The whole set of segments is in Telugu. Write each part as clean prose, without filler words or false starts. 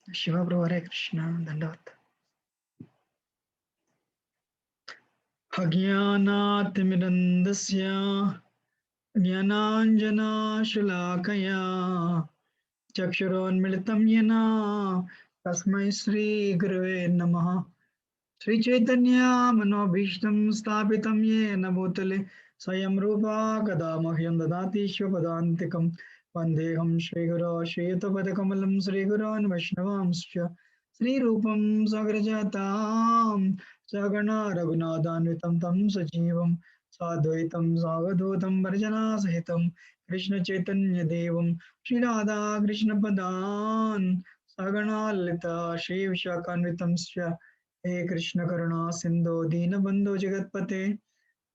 शिवप्रभु हरे कृष्ण दंडवत अज्ञानातिमिरन्दस्य ज्ञानाञ्जनाशलाकया चक्षुरोन्मिलितं येन तस्मै श्रीगुरवे नमः। श्रीचैतन्य मनोभीष्टं स्थापितं येन भूतले स्वयं रूपा कदा मह्यं ददाति स्वपदान्तिकं वन्देऽहं श्रीगुरो श्रीयुतपदकमलं श्रीगुरोन् वैष्णवांश्च श्रीरूपं सग्रजातां सगणा रघुनाथान्वितं तं सजीवं साद्वैतं सावधूतं वर्जनासहितं कृष्णचैतन्यदेवं श्रीराधा कृष्णपदान् सगणा ललिता श्रीविशाखान्वितं हे कृष्ण करुणा सिंधु दीनबंधु जगतपते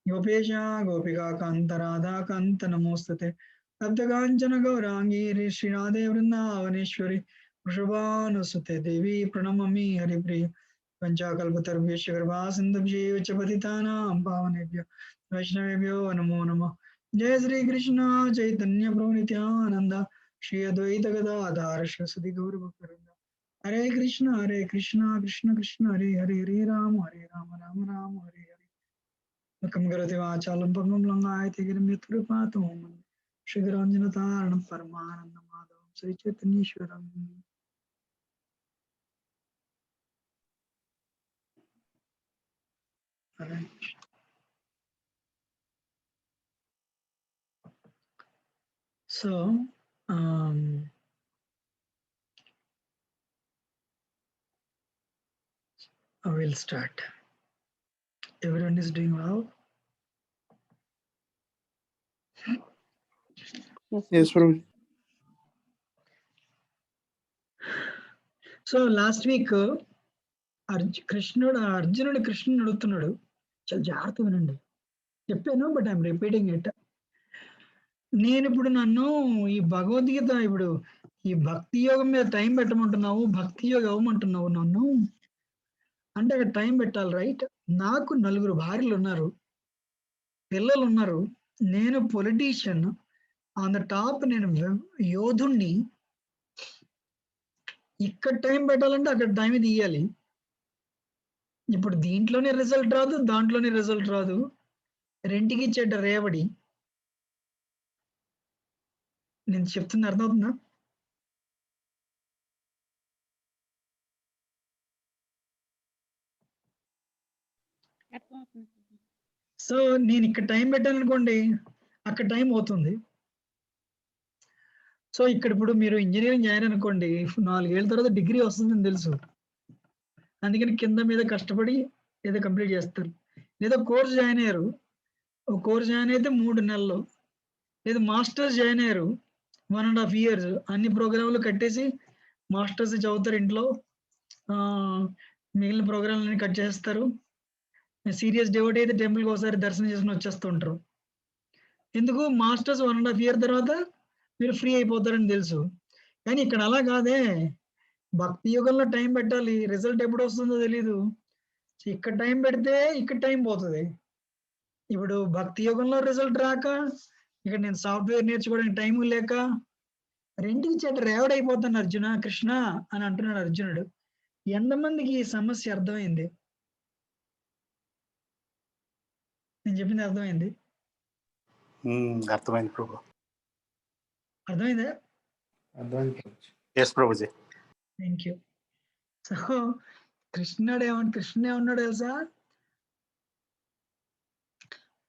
गोपेश गोपिका कांत राधा कांत नमोस्तुते तप्त कांचन गौरांगी श्रीराधे वृंदावनेश्वरी वृषभानुसुते देवी प्रणममि हरिप्रिय पंचाकल्पतरुभ्यश्च कृपा सिन्धुभ्यैव च पतितानां पावनेभ्यो वैष्णवेभ्यो नमो नमः। जय श्री कृष्ण चैतन्य प्रभु नित्यानंद श्री अद्वैत गदाधर सरस्वती गौरभक्तवृंद। हरे कृष्ण कृष्ण कृष्ण हरे हरे हरे राम राम राम हरे हरे। मुखं करोति वाचालं पद्मं लङ्घयति गिरिं यत्कृपातु श्रीधराञ्जनतारणं परमानन्दमाधवं श्रीचैतन्येश्वरम्। हरे Krishna. So, I will start. Everyone is doing well. Yes, Prabhu. So last week కృష్ణుడు అడుగుతున్నాడు, చాలా జాగ్రత్తగా వినండి, చెప్పాను బట్ ఐఎమ్ రిపీటింగ్ ఇట్. నేను ఇప్పుడు నన్ను ఈ భగవద్గీత ఇప్పుడు ఈ భక్తి యోగం మీద టైం పెట్టమంటున్నావు, భక్తి యోగం అవ్వమంటున్నావు నన్ను అంటే అక్కడ టైం పెట్టాలి, రైట్? నాకు 4 భార్యలు ఉన్నారు, పిల్లలు ఉన్నారు, నేను పొలిటీషియన్ ఆన్ ద టాప్, నేను యోధుణ్ణి. ఇక్కడ టైం పెట్టాలంటే అక్కడ టైం తీయాలి. ఇప్పుడు దీంట్లోనే రిజల్ట్ రాదు, దాంట్లోనే రిజల్ట్ రాదు, రెంటికి చెడ్డ రేవడి. నేను చెప్తుంది అర్థమవుతుందా? సో నేను ఇక్కడ టైం పెట్టాను అనుకోండి, అక్కడ టైం అవుతుంది. సో ఇక్కడ ఇప్పుడు మీరు ఇంజనీరింగ్ జాయిన్ అనుకోండి, 4 ఏళ్ళ తర్వాత డిగ్రీ వస్తుందని తెలుసు, అందుకని కింద మీద కష్టపడి ఏదో కంప్లీట్ చేస్తారు. లేదా కోర్స్ జాయిన్ అయ్యారు, ఒక కోర్స్ జాయిన్ అయితే 3 నెలలు, లేదా మాస్టర్స్ జాయిన్ అయ్యారు 1.5 years, అన్ని ప్రోగ్రాంలు కట్టేసి మాస్టర్స్ చదువుతారు ఇంట్లో, మిగిలిన ప్రోగ్రాంలన్నీ కట్ చేస్తారు. సీరియస్ డివోట్ అయితే టెంపుల్కి ఒకసారి దర్శనం చేసుకుని వచ్చేస్తూ ఉంటారు. ఎందుకు? మాస్టర్స్ 1.5 year తర్వాత మీరు ఫ్రీ అయిపోతారని తెలుసు. కానీ ఇక్కడ అలా కాదే, భక్తి యుగంలో టైం పెట్టాలి, రిజల్ట్ ఎప్పుడు వస్తుందో తెలీదు. ఇక్కడ టైం పెడితే ఇక్కడ టైం పోతుంది. ఇప్పుడు భక్తి యుగంలో రిజల్ట్ రాక, ఇక్కడ నేను సాఫ్ట్వేర్ నేర్చుకోవడానికి టైం లేక, రెండింటికి చెట్టు రేవడైపోతాను అర్జున కృష్ణ అని అంటున్నాడు అర్జునుడు. ఎంతమందికి ఈ సమస్య అర్థమైంది? నేను చెప్పింది అర్థమైంది? అర్థమైంది ప్రభు. అర్థమైందా? Yes Prabhuji. Thank you. So కృష్ణుడు ఏమన్నాడు తెలుసా?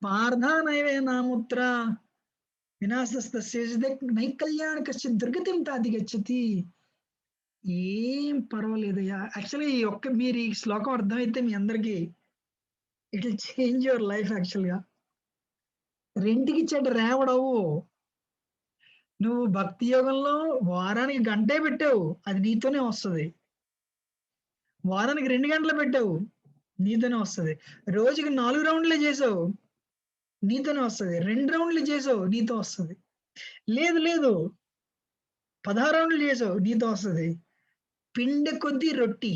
పార్థ నైవే నాముత్ర వినాశస్తస్య నైకల్యాణ కశ్య దుర్గతిం తాది గచ్చతి. ఏం పర్వాలేదయ్యా. యాక్చువల్లీ మీరు ఈ శ్లోకం అర్థమైతే మీ అందరికి it will change your life. యాక్చువల్గా రెంటికి చెడ్డ రేవడవు. నువ్వు భక్తి యోగంలో వారానికి గంటే పెట్టావు, అది నీతోనే వస్తుంది. వారానికి 2 గంటలు పెట్టావు, నీతోనే వస్తుంది. రోజుకి 4 రౌండ్లే చేసావు, నీతోనే వస్తుంది. 2 రౌండ్లు చేసావు, నీతో వస్తుంది. లేదు 16 రౌండ్లు చేసావు, నీతో వస్తుంది. పిండ కొద్దీ రొట్టి,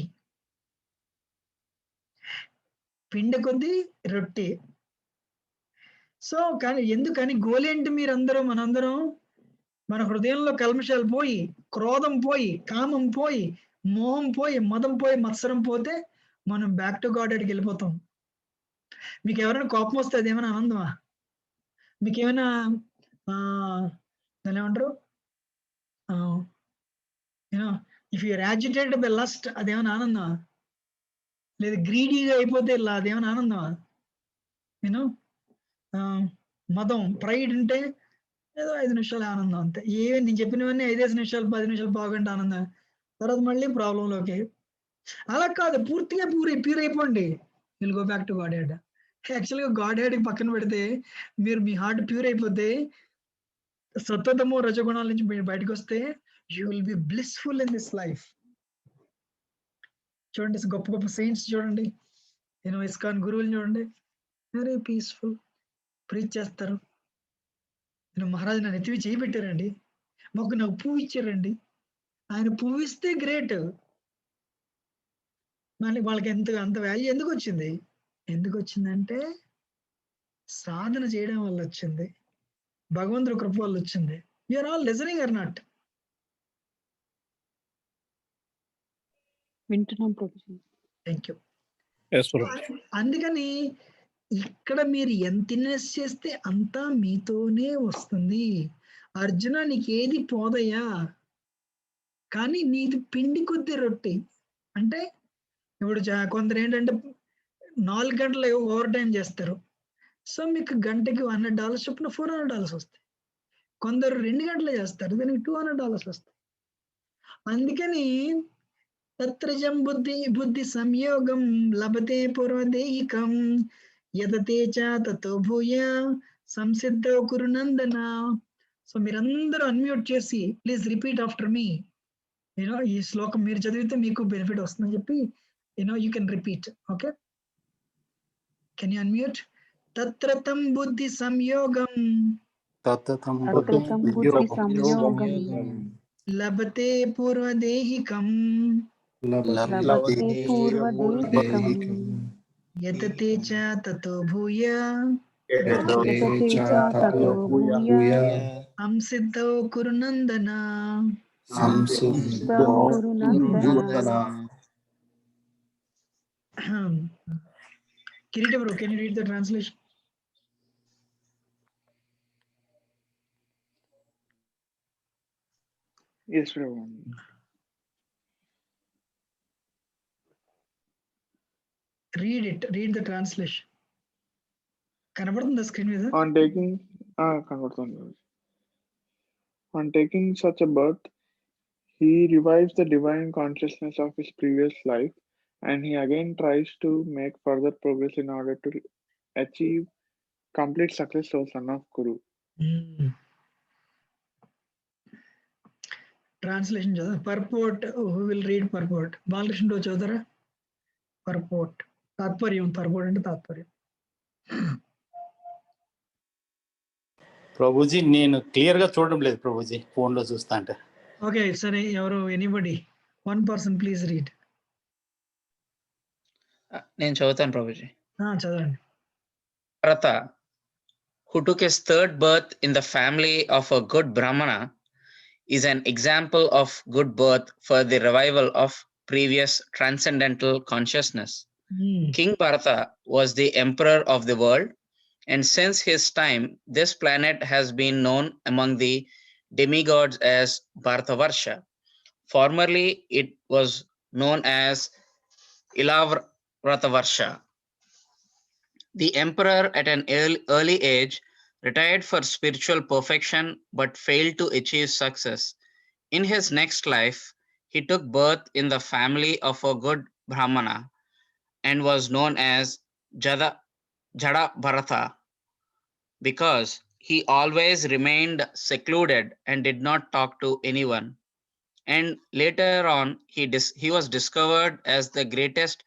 పిండ కొద్దీ రొట్టి. సో కానీ ఎందుకని గోలేంటి? మనందరం మన హృదయంలో కల్మషాలు పోయి, క్రోధం పోయి, కామం పోయి, మోహం పోయి, మదం పోయి, మత్సరం పోతే మనం బ్యాక్ టు గాడ్ ఎడికెళ్ళిపోతాం. మీకెవరైనా కోపం వస్తే అదేమైనా ఆనందమా? మీకేమైనా దాన్నేమంటారు? Ah, you know if you are agitated by lust అదేమైనా ఆనందమా? లేదా గ్రీడీగా అయిపోతే అదేమైనా ఆనందమా? యూ నో మదం, ప్రైడ్ అంటే ఏదో 5 నిమిషాలు ఆనందం అంతే. నేను చెప్పినవన్నీ 5 నిమిషాలు, 10 నిమిషాలు, పావుగంట ఆనందం. తర్వాత మళ్ళీ ప్రాబ్లమ్‌లోకి. అలా కాదు పూర్తిగా ప్యూర్ అయిపోండి. Will go back to God head. యాక్చువల్‌గా గాడ్ హెడ్‌కి పక్కన పెడితే మీ హార్ట్ ప్యూర్ అయిపోతే సత్వతమో రజోగుణాల నుంచి మీరు బయటకొస్తే you will be blissful in this life. చూడండి గొప్ప గొప్ప సెయింట్స్ చూడండి. ఇస్కాన్ గురువులు చూడండి. వెరీ పీస్‌ఫుల్ ప్రీచ్ చేస్తారు. మహారాజు నా నెత్తి మీద చేయి పెట్టారండి. నాకు పువ్వు ఇచ్చారండి. ఆయన పువ్విస్తే గ్రేట్. మళ్ళీ వాళ్ళకి అంత వాల్యూ ఎందుకొచ్చింది? ఎందుకొచ్చిందంటే సాధన చేయడం వల్ల వచ్చింది. భగవంతుడి కృప వల్ల వచ్చింది. You are all listening or not? వింటున్నాం Prabhuji. Thank you. Yes Prabhuji. అందుకని ఇక్కడ మీరు ఎంత ఇన్వెస్ట్ చేస్తే అంతా మీతోనే వస్తుంది. అర్జున నీకేది పోదయ్యా. కానీ నీది పిండి కొద్ది రొట్టె. అంటే ఇప్పుడు కొందరేంటంటే 4 గంటలు ఓవర్ టైమ్ చేస్తారు. సో మీకు గంటకి $100 చొప్పున $400 వస్తాయి. కొందరు 2 గంటలు చేస్తారు. దానికి $200 వస్తాయి. అందుకని తత్రజం బుద్ధి సంయోగం లభతే పూర్వదేహికం యదతే చ తతో భూయ సంసిద్ధో కురు నందన. సో మీరందరూ అన్మ్యూట్ చేసి ప్లీజ్ రిపీట్ ఆఫ్టర్ మీ. ఈ శ్లోకం మీరు చదివితే మీకు బెనిఫిట్ వస్తుందని చెప్పి you can repeat. Okay, can you unmute? తత్రతం బుద్ధి సంయోగం తత్రతం బుద్ధి సంయోగం లభతే పూర్వదేహికం లభతే పూర్వదేహికం యతతే చ తతో భూయ యతతే చ తతో భూయ సంసిద్ధో కురు నందన. సంసిద్ధో కురు నందన. Kirita bro, can you read the translation? Yes, bro. Read the translation. కనబడుతుందా స్క్రీన్ మీద? On taking such a birth, he revives the divine consciousness of his previous life, and he again tries to make further progress in order to achieve complete success as son of Kuru. Translation చదువు. Purport. Who will read purport? Balakrishna Rao చదువుతారా? Purport. తాత్పర్యం. Purport అంటే తాత్పర్యం. ప్రభుజీ నేను క్లియర్ గా చూడడం లేదు ప్రభుజీ, ఫోన్ లో చూస్తా అంటే. ఓకే సరే, ఎవరు anybody one person please read. నేను చదువుతాను ప్రభుజీ. చదవండి. Bharata, who took his third birth in the family of a good Brahmana, is an example of good birth for the revival of previous transcendental consciousness. King Bharata was the emperor of the world, and since his time, this planet has been known among the demigods as Bharatavarsha. Formerly, it was known as Ilavratavarsa. The emperor at an early age retired for spiritual perfection but failed to achieve success. In his next life, he took birth in the family of a good Brahmana and was known as Jada Bharata because he always remained secluded and did not talk to anyone. And later on, he was discovered as the greatest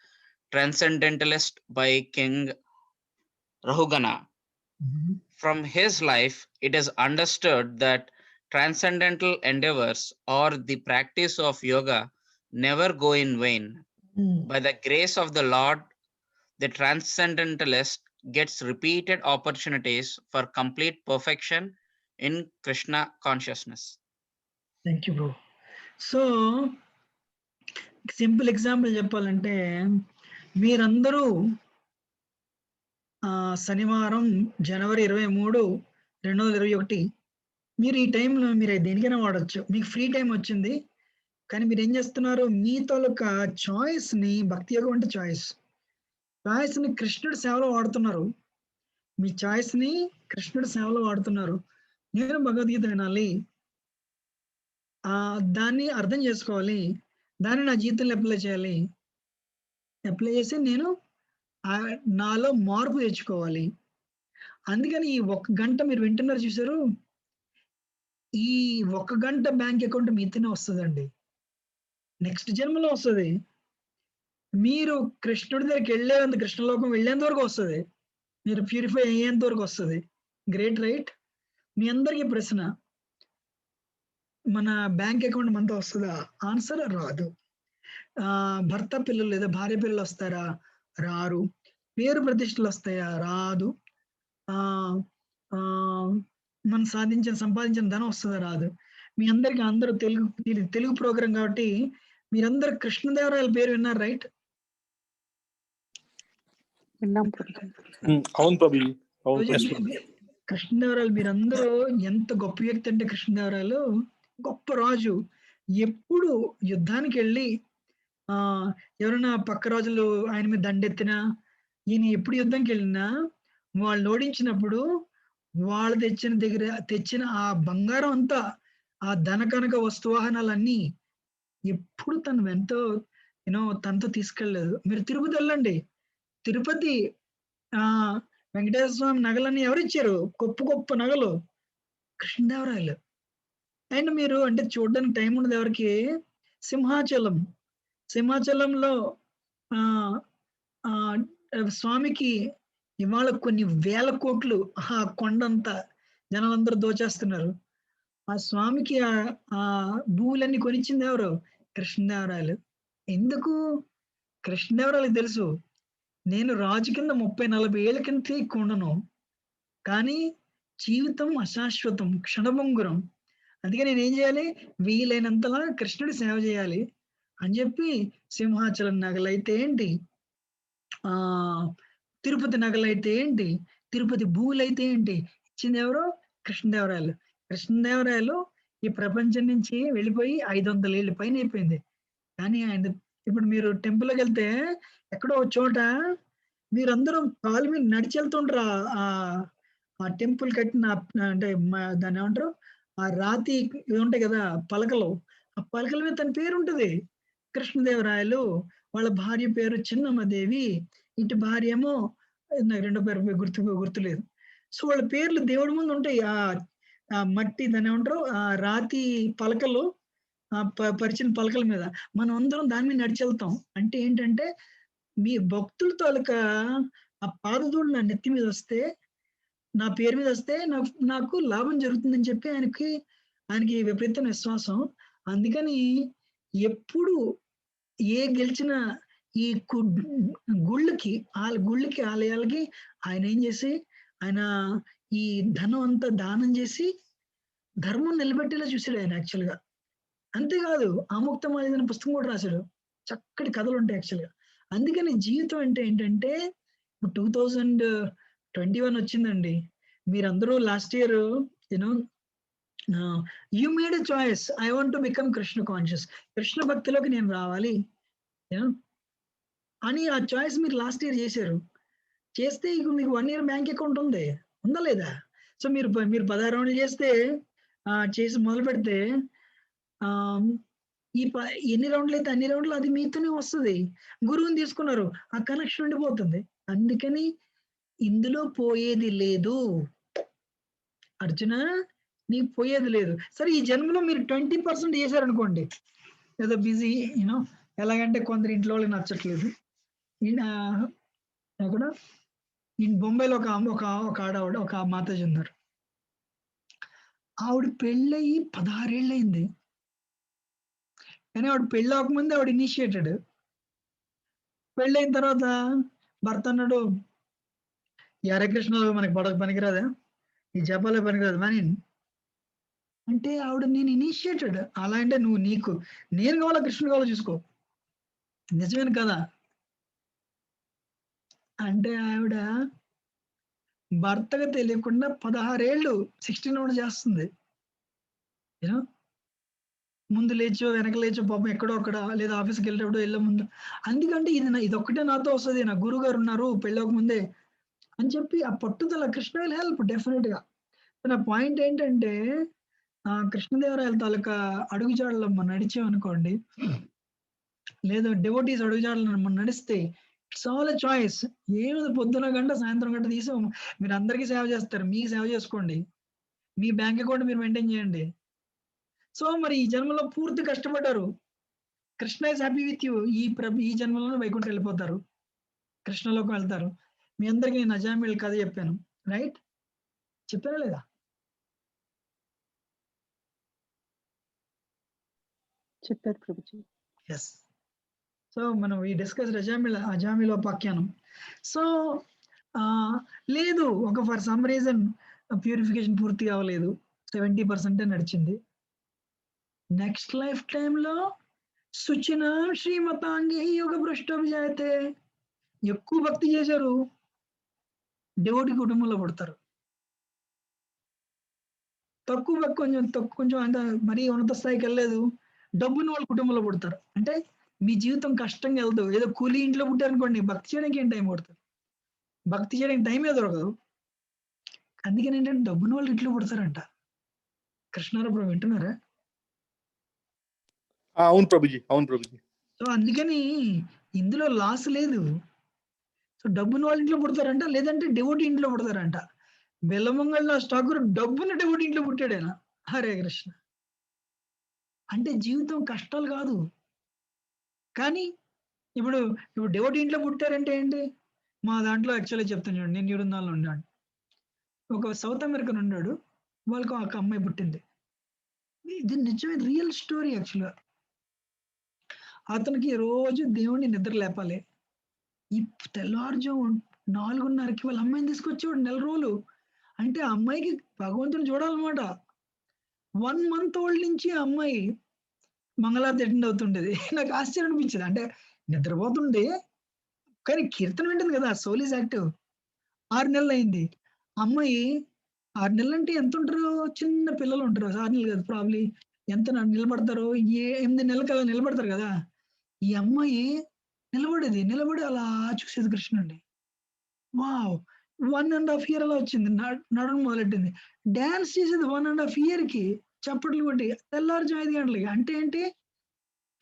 transcendentalist by King Rahugana. From his life, it is understood that transcendental endeavors or the practice of yoga never go in vain. By the grace of the Lord, the transcendentalist gets repeated opportunities for complete perfection in Krishna consciousness. Thank you, bro. So, simple example చెప్పాలంటే, మీరందరూ శనివారం జనవరి 23, 2021 మీరు ఈ టైంలో మీరు దేనికైనా వాడొచ్చు. మీకు ఫ్రీ టైం వచ్చింది. కానీ మీరేం చేస్తున్నారు? మీ తాలూకా చాయిస్‌ని, భక్తి యోగం అంటే చాయిస్‌ని కృష్ణుడి సేవలో వాడుతున్నారు. మీ చాయిస్‌ని కృష్ణుడి సేవలో వాడుతున్నారు. నేను భగవద్గీత వినాలి. దాన్ని అర్థం చేసుకోవాలి. దాన్ని నా జీవితంలో అప్లై చేయాలి. అప్లై చేసి నేను నాలో మార్పు తెచ్చుకోవాలి. అందుకని ఈ 1 గంట మీరు వింటున్నారు చూసారు? ఈ 1 గంట బ్యాంక్ అకౌంట్ మీతోనే వస్తదండి. నెక్స్ట్ జన్మలో వస్తది. మీరు కృష్ణుడి దగ్గరికెళ్ళేంత కృష్ణలోకం వెళ్ళేంత వరకు వస్తది. మీరు ప్యూరిఫై అయ్యేంత వరకు వస్తది. Great right? మీ అందరికీ ప్రశ్న. మన బ్యాంక్ అకౌంట్ మనతో వస్తదా? ఆన్సర్ రాదు. భర్త పిల్లలు లేదా భార్య పిల్లలు వస్తారా? రారు. పేరు ప్రతిష్టలు వస్తాయా? రాదు. మనం సంపాదించిన ధనం వస్తదా? రాదు. మీ అందరికి అందరూ తెలుగు ప్రోగ్రామ్ కాబట్టి మీరందరూ కృష్ణదేవరాయల పేరు విన్నారు రైట్? విన్నాం. అవును ప్రభు. కృష్ణదేవరాయలు మీరందరూ ఎంత గొప్ప వ్యక్తి అంటే కృష్ణదేవరాయలు గొప్ప రాజు. ఎప్పుడు యుద్ధానికి వెళ్ళి ఎవరైనా పక్క రాజులు ఆయన మీద దండెత్తినా, ఈయన ఎప్పుడు యుద్ధంకి వెళ్ళినా వాళ్ళు ఓడించినప్పుడు వాళ్ళు తెచ్చిన ఆ బంగారం అంతా, ఆ ధన కనక వస్తువాహనాలన్నీ ఎప్పుడు తను ఎంతో తనతో తీసుకెళ్ళలేదు. మీరు తిరుపతి వెళ్ళండి. తిరుపతి వెంకటేశ్వర స్వామి నగలన్నీ ఎవరిచ్చారు? గొప్ప నగలు కృష్ణదేవరాయలు. అండ్ మీరు అంటే చూడడానికి టైం ఉండదు ఎవరికి. సింహాచలంలో స్వామికి ఇవాళ కొన్ని వేల కోట్లు ఆ కొండంతా జనాలందరూ దోచేస్తున్నారు. ఆ స్వామికి ఆ భూములన్నీ కొనిచ్చింది ఎవరు? కృష్ణదేవరాయలు. ఎందుకు? కృష్ణదేవరాయలకు తెలుసు నేను రాజు కింద 30-40 ఏళ్ల కింద కొండను, కానీ జీవితం అశాశ్వతం, క్షణభంగురం. అందుకే నేనేం చేయాలి? వీలైనంతలా కృష్ణుడి సేవ చేయాలి అని చెప్పి సింహాచలం నగలైతే ఏంటి, తిరుపతి నగలైతే ఏంటి, తిరుపతి భూములైతే ఏంటి, ఇచ్చింది ఎవరు? కృష్ణదేవరాయలు. కృష్ణదేవరాయలు ఈ ప్రపంచం నుంచి వెళ్ళిపోయి 500 ఏళ్ళ పైన అయిపోయింది. కానీ ఆయన ఇప్పుడు మీరు టెంపుల్‌కి వెళ్తే ఎక్కడో ఒక చోట మీరందరూ కాలు మీద నడిచి వెళ్తుండ్రా. ఆ టెంపుల్ కట్టిన అంటే దాన్ని ఏమంటారు? ఆ రాతి ఇవి ఉంటాయి కదా పలకలు. ఆ పలకల మీద తన పేరు ఉంటది. కృష్ణదేవరాయలు. వాళ్ళ భార్య పేరు చిన్నమ్మదేవి. ఇటు భార్య ఏమో రెండో పేరు గుర్తులేదు. సో వాళ్ళ పేర్లు దేవుడి ముందు ఉంటాయి. ఆ మట్టి దాన్ని ఏమంటారు? ఆ రాతి పలకలు, పరిచిన పలకల మీద మనం అందరం దాని మీద నడిచి వెళ్తాం. అంటే ఏంటంటే మీ భక్తుల తాలూకా ఆ పాదధూళి నా నెత్తి మీద వస్తే, నా పేరు మీద వస్తే నాకు లాభం జరుగుతుందని చెప్పి ఆయనకి విపరీతమైన విశ్వాసం. అందుకని ఎప్పుడు గెలిచిన ఈ గుళ్ళకి ఆలయాలకి ఆయన ఏం చేసి ఆయన ఈ ధనం అంతా దానం చేసి ధర్మం నిలబెట్టేలా చూసాడు ఆయన యాక్చువల్‌గా. అంతేకాదు ఆముక్తమాల్యద పుస్తకం కూడా రాశాడు. చక్కటి కథలు ఉంటాయి యాక్చువల్‌గా. అందుకని జీవితం అంటే ఏంటంటే 2021 వచ్చిందండి. మీరందరూ last year you made a choice. I want to become Krishna conscious. Krishna భక్తిలోకి నేను రావాలి అని ఆ చాయిస్ మీరు లాస్ట్ ఇయర్ చేశారు. చేస్తే ఇక మీకు 1 ఇయర్ బ్యాంక్ అకౌంట్ ఉంది. ఉందా లేదా? సో మీరు 16 రౌండ్లు చేసి మొదలు పెడితే ఎన్ని రౌండ్లు అయితే అన్ని రౌండ్లు అది మీతోనే వస్తది. గురువుని తీసుకున్నారు, ఆ కనెక్షన్ ఉండిపోతుంది. అందుకని ఇందులో పోయేది లేదు అర్జున, నీకు పోయేది లేదు. సరే ఈ జన్మలో మీరు 20% చేశారనుకోండి, ఏదో బిజీ ఎలాగంటే కొందరు ఇంట్లో వాళ్ళకి నచ్చట్లేదు. అక్కడ బొంబాయిలో ఒక మాతాజీ ఉన్నారు. ఆవిడ పెళ్ళయి 16 ఏళ్ళు అయింది. కానీ ఆవిడ పెళ్ళి అవ్వకముందే ఆవిడ ఇనిషియేటెడ్. పెళ్ళైన తర్వాత భర్త అన్నాడు, ఈ హరే కృష్ణలో మనకి పనికిరాదా, ఈ జపాలో పనికిరాదు అని అంటే ఆవిడ నేను ఇనిషియేటెడ్. అలా అంటే నేను కావాలా కృష్ణుడు కావాలో చూసుకో. నిజమేను కదా? అంటే ఆవిడ భర్తకు తెలియకుండా 16 ఏళ్ళు 16 చేస్తుంది. యూనో ముందు లేచో, వెనక లేచో పాపం ఎక్కడో అక్కడ లేదా ఆఫీస్‌కెళ్ళేటప్పుడు ఎళ్ళే ముందు. అందుకంటే ఇదొక్కటే నాతో వస్తది. నా గురువుగారున్నారు పెళ్ళవ్వక ముందే అని చెప్పి ఆ పట్టుదల కృష్ణ విల్ హెల్ప్ డెఫినిట్‌గా. నా పాయింట్ ఏంటంటే కృష్ణదేవరాయల తాలూకా అడుగుజాడల్లో మనం నడిచామనుకోండి, లేదా డివోటీస్ అడుగుజాడల్లో మనం నడిస్తే ఇట్స్ ఆల్ ఎ చాయిస్. ఏముంది పొద్దున గంట, సాయంత్రం గంట తీసి మీరందరికీ సేవ చేస్తారు. మీకు సేవ చేసుకోండి. మీ బ్యాంక్ అకౌంట్ మీరు మెయింటైన్ చేయండి. సో, మరి ఈ జన్మలో పూర్తి కష్టపడ్డారు. Krishna is happy with you. ఈ జన్మలోనే వైకుంఠం వెళ్ళిపోతారు. కృష్ణలోకి వెళ్తారు. మీ అందరికి నేను అజామిల్ కథ చెప్పాను. రైట్? చెప్పానా లేదా? చెప్పారు ప్రభుజీ. యెస్. సో, మనం ఈ డిస్కస్ అజామిలోపాఖ్యానం. సో, లేదు ఫర్ సమ్ రీజన్ ప్యూరిఫికేషన్ పూర్తిగా అవ్వలేదు. 70% నడిచింది. నెక్స్ట్ లైఫ్ టైమ్‌లో శుచినాం శ్రీమతాంగే యోగ భ్రష్టోభిజాయతే. ఎక్కువ భక్తి చేశారు. డివోటీ కుటుంబంలో పుడతారు. కొంచెం అంత మరీ ఉన్నత స్థాయికి వెళ్ళలేదు. డబ్బున్న వాళ్ళ కుటుంబంలో పుడతారు. అంటే మీ జీవితం కష్టంగా వెళ్దు. ఏదో కూలీ ఇంట్లో పుట్టారనుకోండి, భక్తి చేయడానికి ఏం టైం పడుతుంది? భక్తి చేయడానికి టైమే దొరకదు. అందుకని ఏంటంటే డబ్బున్న వాళ్ళు ఇంట్లో పుడతారంట. కృష్ణారావు ప్రభు వింటున్నారా? అవును ప్రభుజీ, అవును ప్రభుజీ. సో అందుకని ఇందులో లాస్ లేదు. సో డబ్బున్న వాళ్ళ ఇంట్లో పుడతారంట, లేదంటే డివోటీ ఇంట్లో పుడతారంట. బెల్లమంగళ ఠాకూర్ డబ్బున్న డివోటీ ఇంట్లో పుట్టాడేనా? హరే కృష్ణ. అంటే జీవితం కష్టాలు కాదు. కానీ ఇప్పుడు డివోటీ ఇంట్లో పుట్టారంటే ఏంటి? మా దాంట్లో యాక్చువల్‌గా చెప్తాను చూడండి. నేను న్యూరుందాల్లో ఉన్నాను. ఒక సౌత్ అమెరికన్ ఉన్నాడు. వాళ్ళకి ఒక అమ్మాయి పుట్టింది. ఇది నిజమే, రియల్ స్టోరీ యాక్చువల్‌గా. అతనికి రోజు దేవుడిని నిద్ర లేపాలి. ఈ తెల్లవారుజాము 4:30కి వాళ్ళ అమ్మాయిని తీసుకొచ్చేవాడు నెల రోజులు. అంటే ఆ అమ్మాయికి భగవంతుని చూడాలన్నమాట. 1 మంత్ ఓల్డ్ నుంచి ఆ అమ్మాయి మంగళారతి అటెండ్ అవుతుండేది. నాకు ఆశ్చర్యం అనిపించేది. అంటే నిద్రపోతుండే కానీ కీర్తన వింటుంది కదా! Soul is active. 6 నెలలయింది. అమ్మాయి 6 నెలలంటే ఎంతుంటారు? చిన్న పిల్లలు ఉంటారు. 6 నెలలు కాదు ప్రాబబ్లీ ఎంత నిలబడతారో 8 నెలలకి అలా నిలబడతారు కదా! ఈ అమ్మాయి నిలబడి అలా చూసేది కృష్ణుడిని. వావ్! 1 ½ ఇయర్ అలా వచ్చింది. నడవడం మొదలెట్టింది. డాన్స్ చేసేది 1 ½ ఇయర్‌కి చప్పట్లు కొట్టి తెల్లారుజాము 5 గంటలకి. అంటే ఏంటి?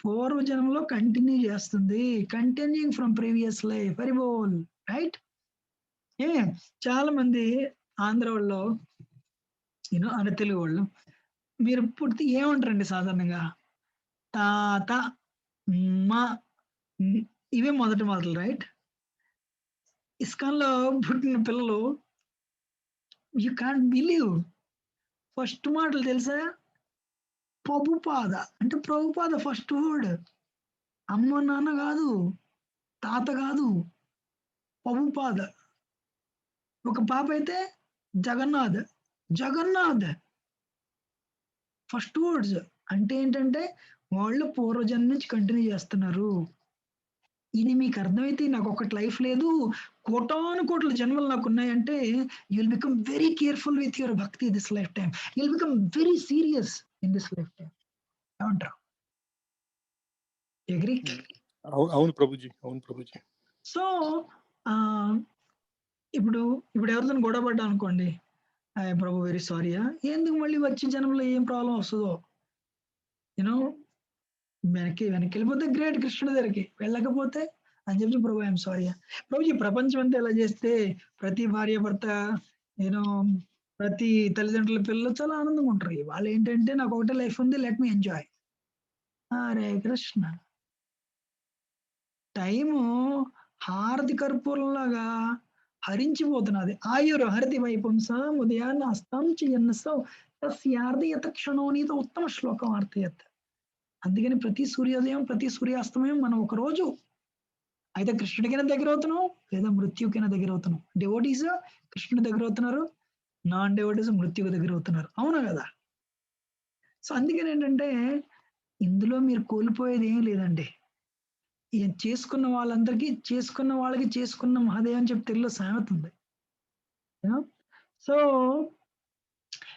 పూర్వజన్మలో కంటిన్యూ చేస్తుంది. Continuing from previous life. Hari బోల్. రైట్? చాలా మంది ఆంధ్ర వాళ్ళు అంటే తెలుగు వాళ్ళు మీరు పుడితే ఏమంటారండి సాధారణంగా? తాత, మా ఇవే మొదటి మాటలు రైట్? ఇస్కాన్‌లో పుట్టిన పిల్లలు యూ కాంట్ బిలీవ్ ఫస్ట్ మాటలు తెలుసా? ప్రభుపాద. అంటే ప్రభుపాద ఫస్ట్ వర్డ్. అమ్మ, నాన్న కాదు. తాత కాదు. ప్రభుపాద. ఒక పాప అయితే జగన్నాథ్. జగన్నాథ్. First words. అంటే ఏంటంటే వాళ్ళు పూర్వజన్మ నుంచి కంటిన్యూ చేస్తున్నారు. ఇది మీకు అర్థమైతే నాకు ఒకటి లైఫ్ లేదు. కోటానుకోట్ల జన్మలు నాకున్నాయంటే you will become very careful with your bhakti this life time. You will become very serious in this life time. ఏమంటారు? అగ్రీ? అవును ప్రభుజీ, అవును ప్రభుజీ. సో ఇప్పుడు ఎవరితోని గొడవ పడ్డా అనుకోండి, ప్రభు వెరీ సారీయా, ఎందుకు మళ్ళీ వచ్చే జన్మలో ఏం ప్రాబ్లం వస్తుందో యూనో వెనక్కి వెళ్ళిపోతే గ్రేట్ కృష్ణుడి దగ్గరికి, వెళ్ళకపోతే అని చెప్పి ప్రభు ఐఎమ్ సారీ. ప్రభు ఈ ప్రపంచం అంతా ఎలా చేస్తే ప్రతి భార్య భర్త యూనో ప్రతి తల్లిదండ్రుల పిల్లలు చాలా ఆనందంగా ఉంటారు. వాళ్ళు ఏంటంటే నాకు ఒకటే లైఫ్ ఉంది, let me enjoy. Hare Krishna. Time హారతి కర్పూరంలాగా హరించిపోతున్నది. ఆయుర్ హరితి వైపుంసాం ఉదయాన్న అస్తం చెయ్యన్నసౌ తస్యార్ధి యతక్షణోనీత ఉత్తమ శ్లోకం అర్థయత్. అందుకని ప్రతి సూర్యోదయం, ప్రతి సూర్యాస్తమయం మనం ఒక రోజు అయితే కృష్ణుడికైనా దగ్గర అవుతున్నాం, లేదా మృత్యుకైనా దగ్గర అవుతున్నాం. డివోటీస్ కృష్ణుడి దగ్గర అవుతున్నారు, నాన్ డివోటీస్ మృత్యుకు దగ్గర అవుతున్నారు. అవునా కదా? సో అందుకని ఏంటంటే ఇందులో మీరు కోల్పోయేది ఏం లేదండి. చేసుకున్న వాళ్ళందరికీ చేసుకున్న వాళ్ళకి చేసుకున్న మహాదేవ్ అని చెప్పి తెలుగులో సామెత ఉంది. సో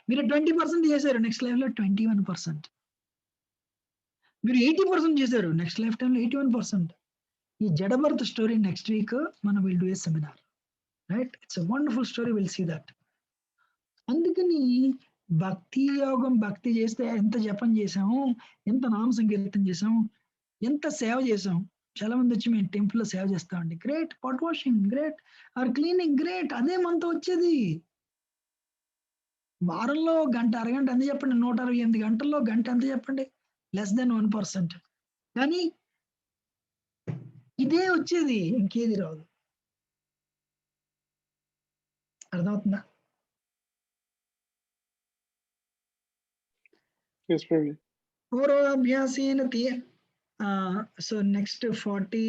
మీరు 20% చేశారు, నెక్స్ట్ లైఫ్ లో 21%. మీరు 80% చేశారు, నెక్స్ట్ లైఫ్ టైంలో 81%. ఈ జడభరత్ స్టోరీ నెక్స్ట్ వీక్ మనం will do a seminar, right? It's a wonderful story, will see that. అందుకని భక్తి యోగం, భక్తి చేస్తే ఎంత జపం చేసాము, ఎంత నామ సంకీర్తన చేసాము, ఎంత సేవ చేసాం. చాలా మంది వచ్చి మేము టెంపుల్లో సేవ చేస్తామండి, great. Pot washing great, or cleaning great, అదే మనతో వచ్చేది. వారంలో గంట అరగంట ఎంత చెప్పండి, 168 గంటల్లో గంట ఎంత చెప్పండి, లెస్ దెన్ 1%. కానీ ఇదే వచ్చేది, ఇంకేది రాదు. అర్థమవుతుందా? Yes, Prabhuji. పూర్వాభ్యాసేన so next 40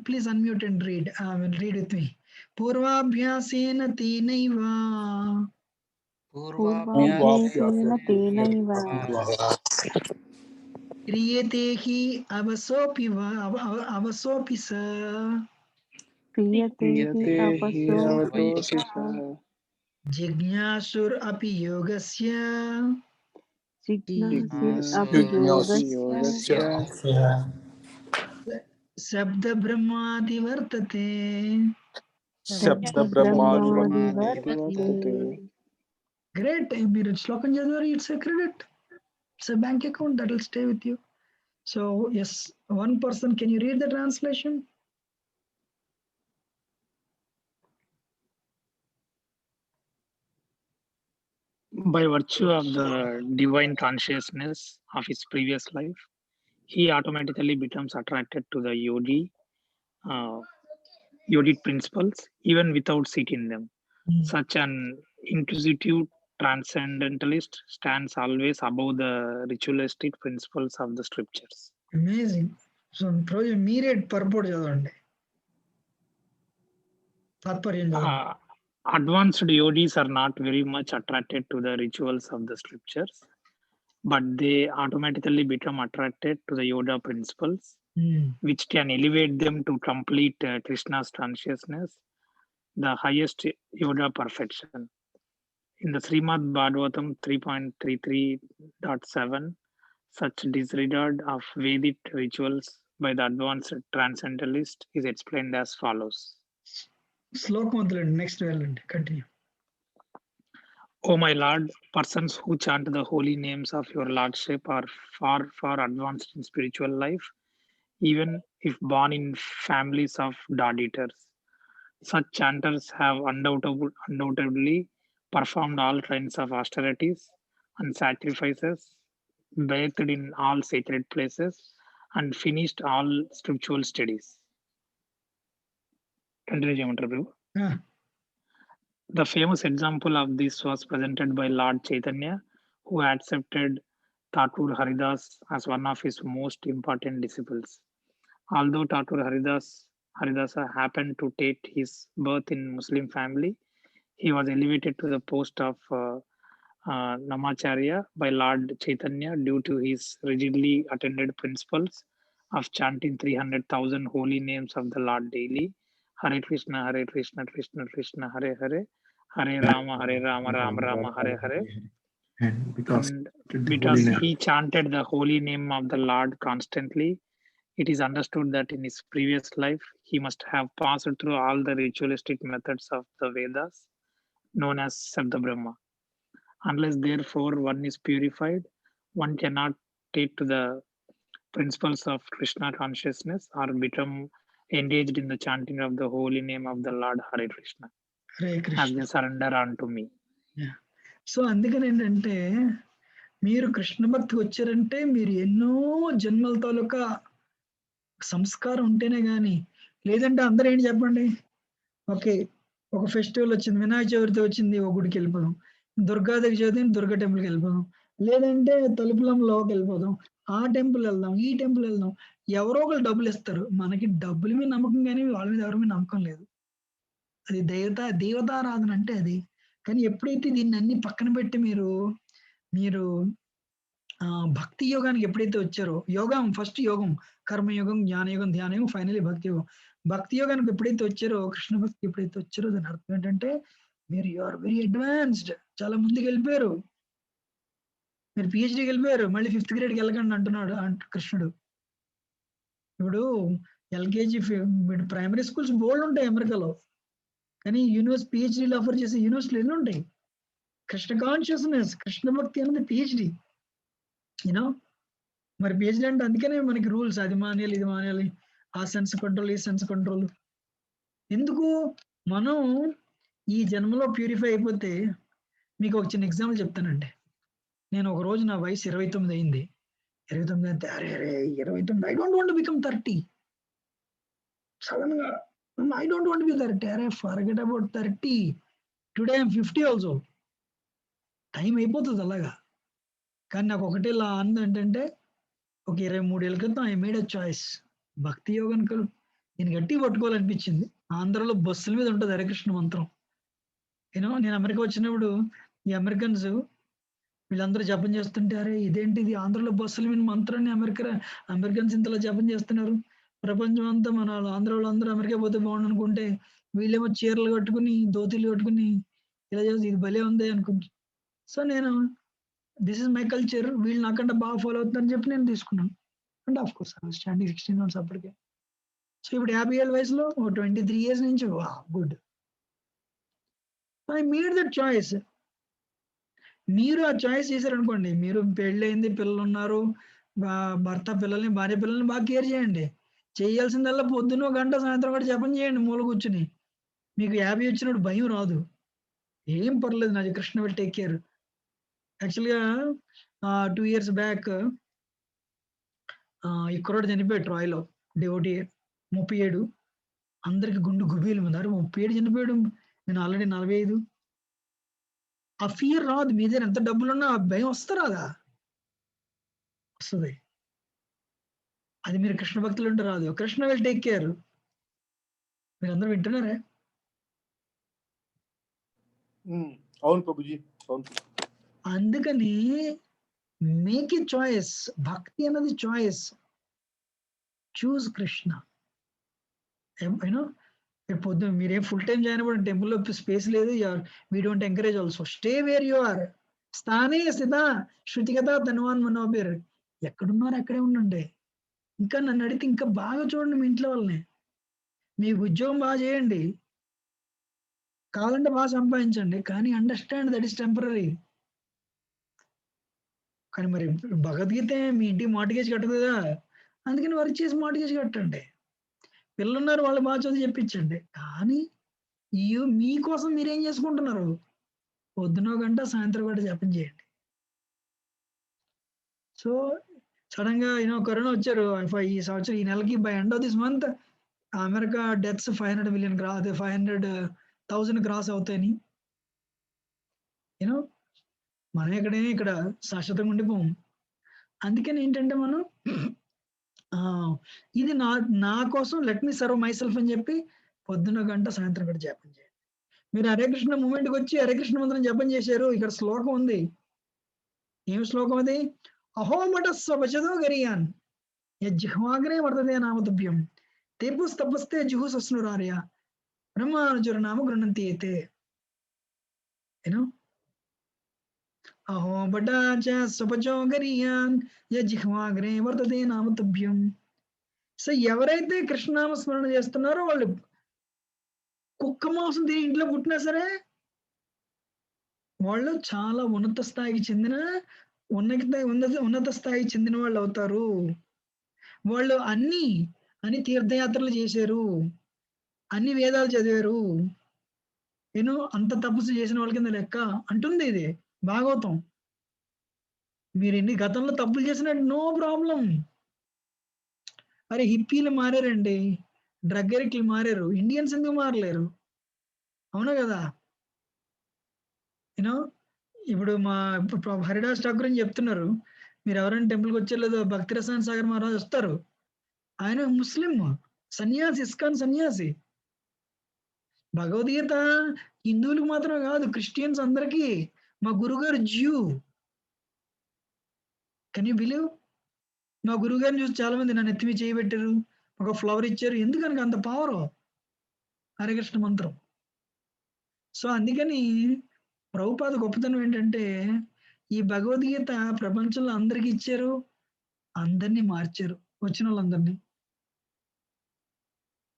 please unmute and read with me. పూర్వాభ్యాసేన తేనైవ పూర్వాభ్యాసేన తేనైవ క్రియతే హి అవసోపి స క్రియతే హి Kriyate hi అవసోపి avatopi స sa. జిజ్ఞాసుర్ అపి యోగస్య జిజ్ఞాసురపి యోగస్య శబ్ద బ్రహ్మాది వర్తతే. శబ్ద బ్రహ్మాది వర్తతే. గ్రేట్. మీరు శ్లోకం చదివారు, it's a credit, it's a bank account that will stay with you. So yes, 1%, can you read the translation? By virtue of the divine consciousness of his previous life, he automatically becomes attracted to the Yodic principles, even without seeking them. Such an inquisitive transcendentalist stands always above the ritualistic principles of the scriptures. Amazing. So రోజు మీరే పర్పోర్ట్ చదవండి, తాత్పర్యం చదవండి. Advanced yogis are not very much attracted to the rituals of the scriptures, but they automatically become attracted to the Yoga principles, which can elevate them to complete Krishna's consciousness, the highest Yoga perfection. In the Srimad Bhagavatam 3.33.7, such disregard of Vedic rituals by the advanced transcendentalist is explained as follows. శ్లోకం వద్దులేండి, నెక్స్ట్ వెళ్ళండి, continue. O my Lord, persons who chant the holy names of your Lordship are far, far advanced in spiritual life, even if born in families of dog-eaters. Such chanters have undoubtedly performed all kinds of austerities and sacrifices, bathed in all sacred places, and finished all scriptural studies. Continue, Jamantra Prabhu. The famous example of this was presented by Lord Chaitanya, who accepted Thakur Haridas as one of his most important disciples. Although Thakur Haridasa happened to take his birth in Muslim family, he was elevated to the post of Namacharya by Lord Chaitanya due to his rigidly attended principles of chanting 300,000 holy names of the Lord daily. Hare Krishna, Krishna Krishna, Hare Hare, Hare Rama, Rama Rama, Hare Hare. And because he chanted the holy name of the Lord constantly, it is understood that in his previous life, he must have passed through all the ritualistic methods of the Vedas, known as Sabda Brahma. Unless, therefore, one is purified, one cannot take to the principles of Krishna consciousness or become engaged in the chanting of the holy name of the Lord Hare Krishna, as they surrender unto me. So అందుకని ఏంటంటే, మీరు కృష్ణ భక్తికి వచ్చారంటే మీరు ఎన్నో జన్మల తాలూకా సంస్కారం ఉంటేనే కానీ, లేదంటే అందరూ ఏంటి చెప్పండి, ఓకే ఒక ఫెస్టివల్ వచ్చింది, వినాయక చవితి వచ్చింది, ఒక గుడికి వెళ్ళిపోదాం, దుర్గాదేవి చవితి దుర్గా టెంపుల్కి వెళ్ళిపోదాం, లేదంటే తలుపులంలోకి వెళ్ళిపోదాం, ఆ టెంపుల్ వెళ్దాం, ఈ టెంపుల్ వెళ్దాం. ఎవరో ఒకరు డబ్బులు ఇస్తారు, మనకి డబ్బుల మీద నమ్మకం కానీ వాళ్ళ మీద ఎవరి మీద నమ్మకం లేదు. అది దేవతారాధన అంటే అది. కానీ ఎప్పుడైతే దీన్ని అన్ని పక్కన పెట్టి మీరు భక్తి యోగానికి ఎప్పుడైతే వచ్చారో, యోగం ఫస్ట్ యోగం, కర్మయోగం, జ్ఞానయోగం, ధ్యానయోగం, ఫైనల్లీ భక్తి యోగం. భక్తి యోగానికి ఎప్పుడైతే వచ్చారో, కృష్ణ భక్తి ఎప్పుడైతే వచ్చారో దాని అర్థం ఏంటంటే మీరు యు ఆర్ వెరీ అడ్వాన్స్డ్, చాలా ముందుకు వెళ్ళిపోయారు, మీరు పిహెచ్డికి వెళ్ళిపోయారు, మళ్ళీ 5th గ్రేడ్కి వెళ్ళకండి అంటున్నాడు కృష్ణుడు. ఇప్పుడు ఎల్కేజీ ప్రైమరీ స్కూల్స్ బోల్డ్ ఉంటాయి అమెరికాలో, కానీ పిహెచ్డీలు ఆఫర్ చేసే యూనివర్సిటీలు ఎన్ని ఉంటాయి. కృష్ణ కాన్షియస్నెస్, కృష్ణ భక్తి అనేది పిహెచ్డి. యూనో మరి పిహెచ్డి అంటే అందుకనే మనకి రూల్స్, అది మానేయాలి, ఇది మానేయాలి, ఆ సెన్స్ కంట్రోల్, ఈ సెన్స్ కంట్రోల్. ఎందుకు? మనం ఈ జన్మలో ప్యూరిఫై అయిపోతే, మీకు ఒక చిన్న ఎగ్జాంపుల్ చెప్తానండి. నేను ఒక రోజు నా వయసు 29 అయింది. 29 అయితే అరే 29 I don't want to become 30. Sudden గా ఐ డోంట్ వాంట్ బి 30. అరే forget about 30. Today I'm 50 also. Time అయిపోతుంది అలాగా. కానీ నాకు ఒకటే లా అంది ఏంటంటే, ఒక 23 ఏళ్ళ క్రితం ఐ మేడ్ అ చాయిస్. భక్తి యోగానికి నేను గట్టిగా పట్టుకోవాలనిపించింది. ఆంధ్రలో బస్సుల మీద ఉంటుంది హరికృష్ణ మంత్రం. నేను అమెరికా వచ్చినప్పుడు ఈ అమెరికన్స్ వీళ్ళందరూ జపం చేస్తుంటే, అరే ఇదేంటిది ఆంధ్రలో బస్సుల మీద మంత్రాన్ని అమెరికన్స్ ఇంతలా జపం చేస్తున్నారు, ప్రపంచం అంతా మన ఆంధ్ర వాళ్ళందరూ అమెరికా పోతే బాగుండు అనుకుంటే వీళ్ళేమో చీరలు కట్టుకుని, ధోతీలు కట్టుకుని ఇలా చేసి ఇది భలే ఉంది అనుకుంటా. సో నేను దిస్ ఇస్ మై కల్చర్, వీళ్ళు నాకంటే బాగా ఫాలో అవుతుందని చెప్పి నేను తీసుకున్నాను. And of course standing 16 months అప్పటికే. సో ఇప్పుడు 50 ఏళ్ళ వయసులో 23 ఇయర్స్ నుంచి good I made that choice. మీరు ఆ చాయిస్ చేశారనుకోండి, మీరు పెళ్ళయింది, పిల్లలు ఉన్నారు, భర్త పిల్లల్ని, భార్య పిల్లల్ని బాగా కేర్ చేయండి. చేయాల్సిందల్లా పొద్దున్న 1 గంట, సాయంత్రం కూడా జపం చేయండి మూల కూర్చుని. మీకు 50 వచ్చినప్పుడు భయం రాదు, ఏం పర్లేదు, నాది కృష్ణ విల్ టేక్ కేర్. యాక్చువల్గా 2 years బ్యాక్ ఈ కుర్రాడు చనిపోయాడు ట్రాయ్లో, డివోటీ, 37. అందరికి గుండు గుబీలు ఉంది. 37 చనిపోయాడు, నేను ఆల్రెడీ 45. ఆ ఫియర్ రాదు. మీ దగ్గర ఎంత డబ్బులున్నా ఆ భయం వస్తారాదా? వస్తుంది. అది మీరు కృష్ణ భక్తులు ఉంటే రాదు. Krishna will take care. మీరందరూ వింటున్నారా? అవును ప్రభుజీ, అవును. అందుకని మేక్ ఏ చాయిస్. భక్తి అన్నది చాయిస్. చూస్ కృష్ణ. పొద్దున మీరేం ఫుల్ టైం జాయిన్ అవ్వండి, టెంపుల్లో స్పేస్ లేదు, we don't encourage also. Stay where you are. స్థానే స్థిత శృతిగత ధనవాన్ మనోబేర్. ఎక్కడున్నారు అక్కడే ఉండండి. ఇంకా నన్ను అడిగితే ఇంకా బాగా చూడండి మీ ఇంట్లో వాళ్ళని. మీ ఉద్యోగం బాగా చేయండి, కావాలంటే బాగా సంపాదించండి, కానీ అండర్స్టాండ్ దట్ ఈస్ టెంపరీ. కానీ మరి భగవద్గీత మీ ఇంటికి మార్టిగేజ్ కట్టదు కదా, అందుకని వర్క్ చేసి మార్టిగేజ్ కట్టండి. పిల్లలున్నారు, వాళ్ళు బాగా చదివి చెప్పించండి. కానీ మీకోసం మీరేం చేసుకుంటున్నారు? పొద్దున 1 గంట, సాయంత్రం 1 గంట జపం చేయండి. సో సడన్ గా కరోనా వచ్చారు ఈ సంవత్సరం, ఈ నెలకి by end of this month America deaths 500 million 500,000 cross అవుతాయని. మనం ఇక్కడ శాశ్వతంగా ఉండిపోం. అందుకని ఏంటంటే మనం ఇది నా కోసం, let me serve my self అని చెప్పి పొద్దున 1 గంట, సాయంత్రం 1 గంట జపం చేయండి. మీరు హరే కృష్ణ మూమెంట్కి వచ్చి హరే కృష్ణ మంత్రం జపం చేశారు. ఇక్కడ శ్లోకం ఉంది. ఏం శ్లోకం అది? అహోమట స్వచదో గరియాన్ యజ్జిహ్వాగ్రే వర్తతే నామతుభ్యం తేపుస్తపస్తే జుహుసస్నురార్య బ్రహ్మానుజుర నామ గృహంతి అయితే. అహోమటాచ స్వపచో గరియాన్ యజ్జిహ్వాగ్రే వర్తతే నామతుభ్యం. సో ఎవరైతే కృష్ణనామ స్మరణ చేస్తున్నారో వాళ్ళు కుక్క మాంసం తిని ఇంట్లో పుట్టినా సరే వాళ్ళు చాలా ఉన్నత స్థాయికి చెందిన వాళ్ళు అవుతారు. వాళ్ళు అన్ని తీర్థయాత్రలు చేశారు, అన్ని వేదాలు చదివారు, అంత తపస్సు చేసిన వాళ్ళ కింద లెక్క అంటుంది ఇది భాగవతం. మీరు ఎన్ని గతంలో తప్పులు చేసినట్టు నో ప్రాబ్లం. అరే హిప్పీలు మారారండి, డ్రగ్ అడిక్ట్లు మారారు, ఇండియన్స్ ఎందుకు మారలేరు? అవునా కదా? ఇప్పుడు హరిదాస్ ఠాకూర్ అని చెప్తున్నారు, మీరు ఎవరైనా టెంపుల్కి వచ్చేలేదు, భక్తి రసాయన సాగర్ మహారాజ్ వస్తారు. ఆయన ముస్లిం సన్యాసి, ఇస్కాన్ సన్యాసి. భగవద్గీత హిందువులకు మాత్రమే కాదు, క్రిస్టియన్స్ అందరికీ. మా గురుగారు జ్యూ. Can you believe? మా గురువు గారిని చూసి చాలా మంది నన్ను ఎత్తిమి చేయబెట్టారు, ఒక ఫ్లవర్ ఇచ్చారు. ఎందుకనక అంత పవర్ హరే కృష్ణ మంత్రం. సో అందుకని ప్రభుపాద గొప్పతనం ఏంటంటే ఈ భగవద్గీత ప్రపంచంలో అందరికి ఇచ్చారు, అందరినీ మార్చారు, వచ్చిన వాళ్ళందరినీ.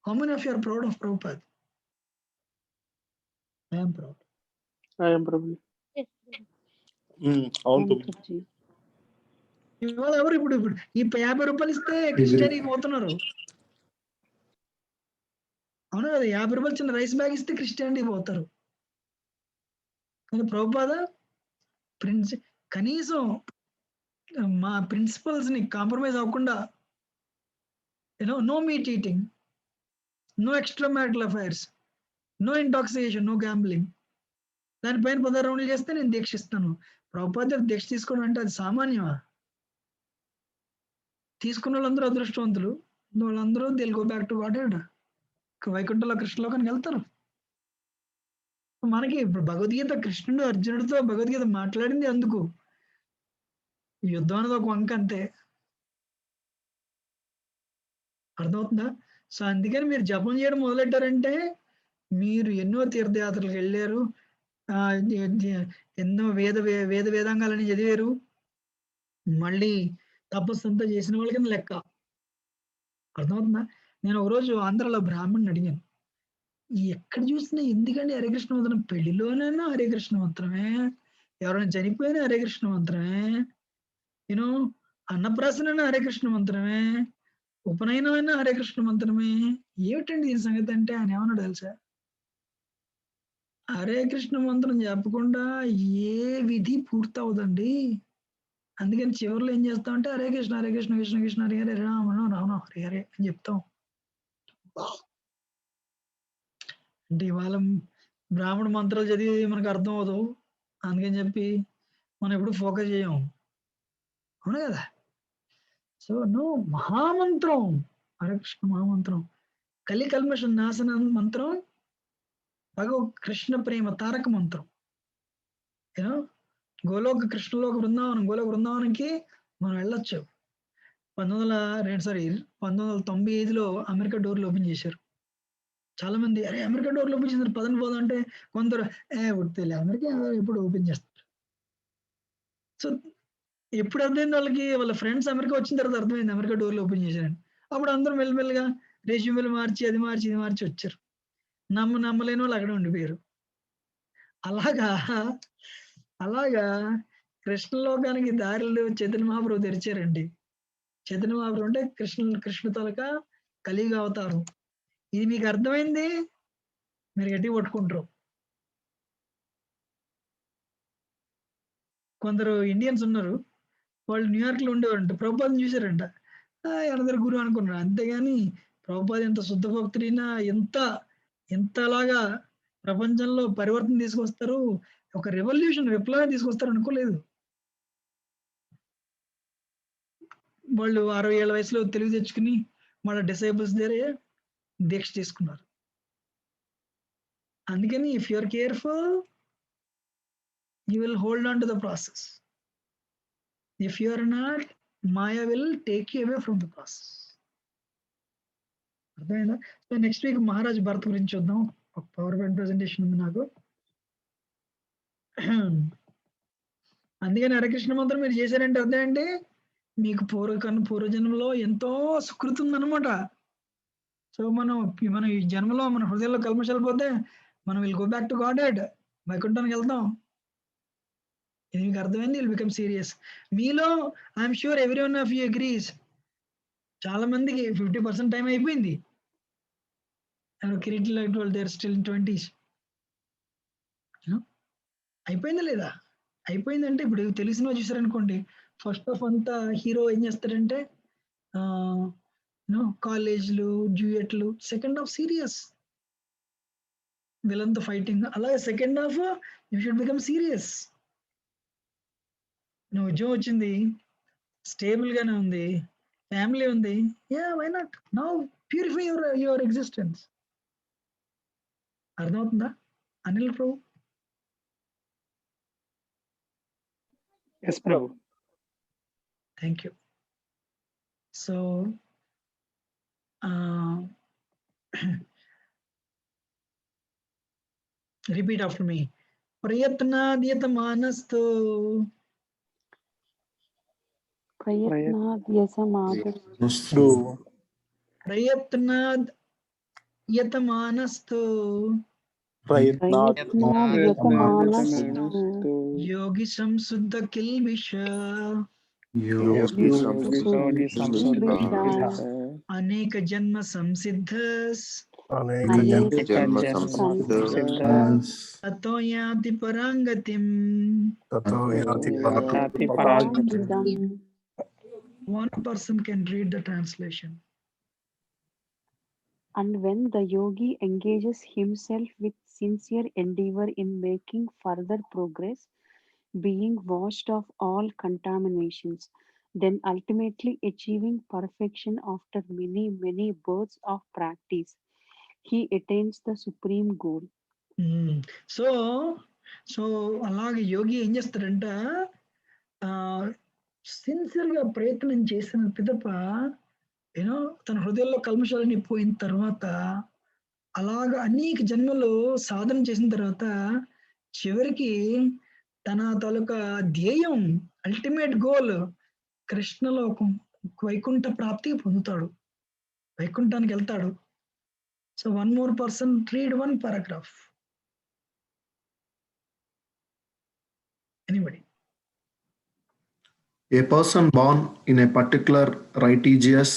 How many of you are proud of Prabhupad? I am proud. I am Prabhuji. అవును అవును ప్రభుజీ. ప్రభుజీ. ఇవాళ ఎవరు ఇప్పుడు ఈ 50 రూపాయలు ఇస్తే క్రిస్టియానికి పోతున్నారు. అవును కదా, 50 రూపాయలు చిన్న రైస్ బ్యాగ్ ఇస్తే క్రిస్టియానిటీకి పోతారు. కానీ ప్రభుపాద కనీసం మా ప్రిన్సిపల్స్ ని కాంప్రమైజ్ అవ్వకుండా, no meat eating, no extra marital affairs, no intoxication, no gambling, దానిపైన 16 రౌండ్లు చేస్తే నేను దీక్షిస్తాను. ప్రభుపాద దీక్ష తీసుకోవడం అంటే అది సామాన్యమా? తీసుకున్న వాళ్ళందరూ అదృష్టవంతులు, వాళ్ళందరూ will go back to God, వైకుంఠంలో కృష్ణలోకానికి వెళ్తారు. మనకి ఇప్పుడు భగవద్గీత కృష్ణుడు అర్జునుడితో భగవద్గీత మాట్లాడింది అందుకు. యుద్ధం అనేది ఒక వంక అంతే. అర్థమవుతుందా? సో అందుకని మీరు జపం చేయడం మొదలెట్టారంటే మీరు ఎన్నో తీర్థయాత్రలకు వెళ్ళారు, ఎన్నో వేదాంగాలని చదివారు, మళ్ళీ తపస్సు అంతా చేసిన వాళ్ళకి లెక్క. అర్థమవుతుందా? నేను ఒకరోజు ఆంధ్రలో బ్రాహ్మణ్ని అడిగాను, ఎక్కడ చూసినా ఎందుకండి హరే కృష్ణ మంత్రం? పెళ్లిలోనైనా హరే కృష్ణ మంత్రమే, ఎవరైనా చనిపోయినా హరే కృష్ణ మంత్రమే, అన్నప్రాసన హరే కృష్ణ మంత్రమే, ఉపనయనమైనా హరే కృష్ణ మంత్రమే, ఏమిటండి దీని సంగతి అంటే ఆయన ఏమన్నా తెలుసా? హరే కృష్ణ మంత్రం చెప్పకుండా ఏ విధి పూర్తవుదండి. అందుకని చివరిలో ఏం చేస్తామంటే హరే కృష్ణ హరే కృష్ణ కృష్ణ కృష్ణ హరే హరే రామ రామ హరే హరే అని చెప్తాం. అంటే ఇవాళ బ్రాహ్మణ మంత్రాలు చదివి మనకు అర్థం అవదు, అందుకని చెప్పి మనం ఎప్పుడు ఫోకస్ చేయం. అవును కదా? సో మహామంత్రం హరే కృష్ణ మహామంత్రం, కలి కల్మష నాశన మంత్రం, కృష్ణ ప్రేమ తారక మంత్రం. గోలోక కృష్ణలోక బృందావనం, గోలోక బృందావనంకి మనం వెళ్ళొచ్చు. 1995లో అమెరికా డోర్లు ఓపెన్ చేశారు. చాలా మంది అరే అమెరికా డోర్లు ఓపెన్ చేశారు పదని పోదాం అంటే, కొందరు ఉడితే అమెరికా ఎప్పుడు ఓపెన్ చేస్తారు. సో ఎప్పుడు అర్థమైంది వాళ్ళకి, వాళ్ళ ఫ్రెండ్స్ అమెరికా వచ్చిన తర్వాత అర్థమైంది అమెరికా డోర్లు ఓపెన్ చేశారని. అప్పుడు అందరూ మెల్లమెల్లగా రెజ్యూమెలు మార్చి అది మార్చి ఇది మార్చి వచ్చారు. నమ్మలేని వాళ్ళు అక్కడే ఉండిపోయారు. అలాగా కృష్ణలోకానికి దారిలో చైతన్య మహాప్రభు తెరిచారండి. చైతన్య మహాప్రభు అంటే కృష్ణ తాలూక కలియుగ అవతారం. ఇది మీకు అర్థమైంది, మీరు గట్టిగా పట్టుకుంటారు. కొందరు ఇండియన్స్ ఉన్నారు, వాళ్ళు న్యూయార్క్ లో ఉండేవారంట, ప్రభుపాదం చూశారంట, అందరు గురువు అనుకున్నారు. అంతేగాని ప్రభుపాద ఎంత శుద్ధ భక్తుడైనా ఎంతలాగా ప్రపంచంలో పరివర్తన తీసుకొస్తారు, ఒక రెవల్యూషన్ విప్లవం తీసుకొస్తారు అనుకోలేదు. వాళ్ళు 60 ఏళ్ల వయసులో తెలివి తెచ్చుకుని వాళ్ళ డిసైబుల్స్ దగ్గర దీక్ష తీసుకున్నారు. అందుకని if you are careful you will hold on to the process. If you are not, maya will take you away from the process. అర్థమైందా? So next week Maharaj Bharat గురించి చూద్దాం. ఒక పవర్ పాయింట్ ప్రెజెంటేషన్ ఉంది నాకు. అందుకని హరికృష్ణ మంత్రం మీరు చేశారంటే అర్థం ఏంటి, మీకు పూర్వజన్మలో ఎంతో సుకృతి ఉందన్నమాట. సో మనం ఈ జన్మలో మన హృదయంలో కల్మషాలు పోతే మనం will go back to Godhead, వైకుంఠానికి వెళ్తాం. ఇది మీకు అర్థమైంది, విల్ బికమ్ సీరియస్. మీలో I'm sure every one of you agrees, చాలా మందికి 50% టైం అయిపోయింది. కిరీట్ like there still in 20s. అయిపోయిందా లేదా? అయిపోయిందంటే ఇప్పుడు తెలిసిన చూసారనుకోండి, ఫస్ట్ ఆఫ్ అంతా హీరో ఏం చేస్తాడంటే కాలేజ్లు డ్యూయట్లు, సెకండ్ హాఫ్ సీరియస్ విలన్తో ఫైటింగ్. అలాగే second half you should become serious. నువ్వు ఉద్యోగం వచ్చింది, స్టేబుల్ గానే ఉంది, ఫ్యామిలీ ఉంది, why not now purify your existence. అర్థమవుతుందా Anil Prabhu? Yes Prabhu. Thank you. So repeat after me. ప్రయత్నాద్యతమానస్తు ప్రయత్నాద్యసమాగస్తు ప్రయత్నాద్యతమానస్తు ప్రయత్నాద్యతమానస్తు యోగి సంశుద్ధ కిల్బిష యోగి సంశుద్ధ అనేక జన్మ సంసిద్ధస్ తతో యాతి పరాంగతిం. One person can read the translation. And when the yogi engages himself with sincere endeavor in making further progress, being washed of all contaminations, then ultimately achieving perfection after many births of practice, he attains the supreme goal. So అలాగే యోగి ఏం చేస్తాడంట, సిన్సియర్ గా ప్రయత్నం చేసిన పిదప తన హృదయంలో కల్మషాలని పోయిన తర్వాత, అలాగా అనేక జన్మలు సాధన చేసిన తర్వాత చివరికి తన తాలూకా ధ్యేయం, అల్టిమేట్ గోల్ కృష్ణలోకం, వైకుంఠ ప్రాప్తికి పొందుతాడు, వైకుంఠానికి వెళ్తాడు. So one more person read one paragraph. Anybody? A person born in a particular righteous,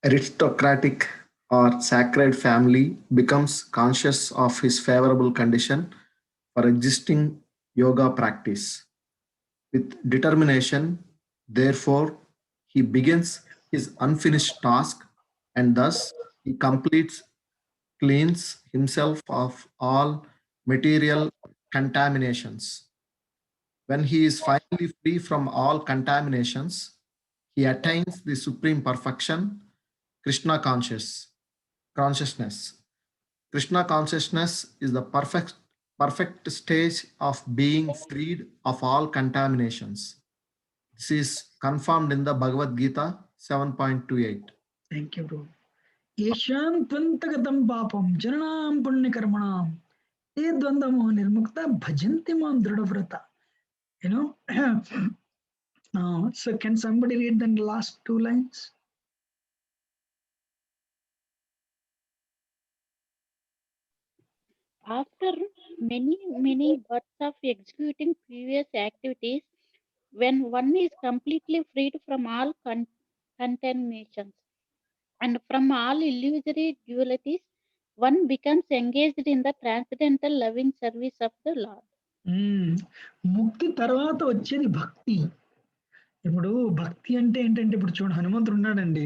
aristocratic or sacred family becomes conscious of his favorable condition for existing yoga practice. With determination, therefore, he begins his unfinished task, and thus he cleans himself of all material contaminations. When he is finally free from all contaminations, he attains the supreme perfection, Krishna consciousness. Krishna consciousness is the perfect stage of being freed of all contaminations. This is confirmed in the Bhagavad Gita 7.28. Thank you, bro. Yesham tvantagatam papam jananam punykarmanam te dvandamo nirmukta bhajanti mam dridhavrata. So can somebody read the last two lines? After many births of executing previous activities, when one is completely freed from all contaminations and from all illusory dualities, one becomes engaged in the transcendental loving service of the Lord. ముక్తి తర్వాత వచ్చేది భక్తి. ఇప్పుడు భక్తి అంటే ఏంటంటే, ఇప్పుడు చూడండి, హనుమంతుడు ఉన్నాడండి,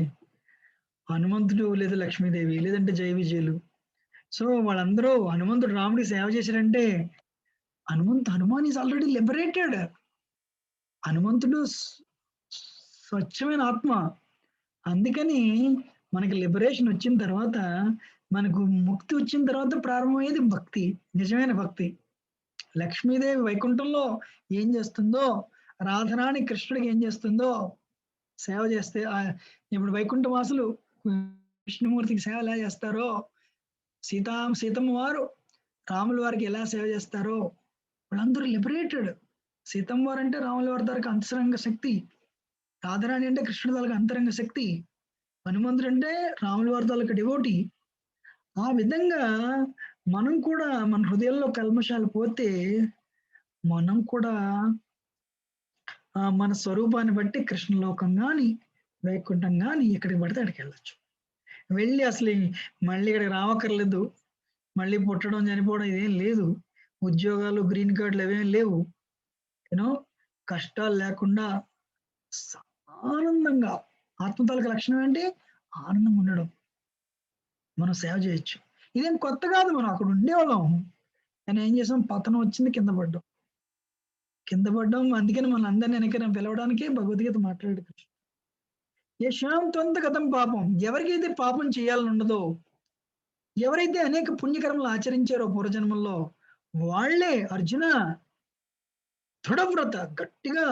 హనుమంతుడు లేదా లక్ష్మీదేవి లేదంటే జయ విజయులు. సో వాళ్ళందరూ హనుమంతుడు రాముడి సేవ చేశారంటే హనుమాన్ ఈజ్ ఆల్రెడీ లిబరేటెడ్. హనుమంతుడు స్వచ్ఛమైన ఆత్మ. అందుకని మనకి లిబరేషన్ వచ్చిన తర్వాత, మనకు ముక్తి వచ్చిన తర్వాత ప్రారంభమయ్యేది భక్తి, నిజమైన భక్తి. లక్ష్మీదేవి వైకుంఠంలో ఏం చేస్తుందో, రాధరాణి కృష్ణుడికి ఏం చేస్తుందో సేవ చేస్తే, ఇప్పుడు వైకుంఠ వాసులు విష్ణుమూర్తికి సేవ ఎలా చేస్తారో, సీతమ్మ వారు రాముల వారికి ఎలా సేవ చేస్తారో, వాళ్ళందరూ లిబరేటెడ్. సీతమ్మ వారు అంటే రాముల వారి తాలూకు అంతరంగ శక్తి, రాధరాణి అంటే కృష్ణుడి తాలూకు అంతరంగ శక్తి, హనుమంతుడు అంటే రాముల వారి తాలూకు డివోటీ. ఆ విధంగా మనం కూడా మన హృదయంలో కల్మషాలు పోతే మనం కూడా మన స్వరూపాన్ని బట్టి కృష్ణలోకం కానీ వైకుంఠం కానీ ఎక్కడికి పడితే అక్కడికి వెళ్ళొచ్చు. వెళ్ళి అసలు మళ్ళీ ఇక్కడికి రావక్కర్లేదు, మళ్ళీ పుట్టడం చనిపోవడం ఇదేం లేదు, ఉద్యోగాలు గ్రీన్ కార్డులు అవేం లేవు. కష్టాలు లేకుండా ఆనందంగా, ఆత్మతాలక లక్షణం ఏంటి? ఆనందం ఉండడం. మనం సేవ చేయొచ్చు. ఇదేం కొత్త కాదు, మనం అక్కడ ఉండేవాళ్ళం. కానీ ఏం చేసాం, పతనం వచ్చింది, కింద పడ్డాం. అందుకని మన అందరినీ వెనకైనా పిలవడానికే భగవద్గీత మాట్లాడు. యశాం త్వంతగతం పాపం, ఎవరికైతే పాపం చేయాలని ఉండదో, ఎవరైతే అనేక పుణ్యకర్మలు ఆచరించారో పూర్వజన్మల్లో, వాళ్లే అర్జున దృఢవ్రత, గట్టిగా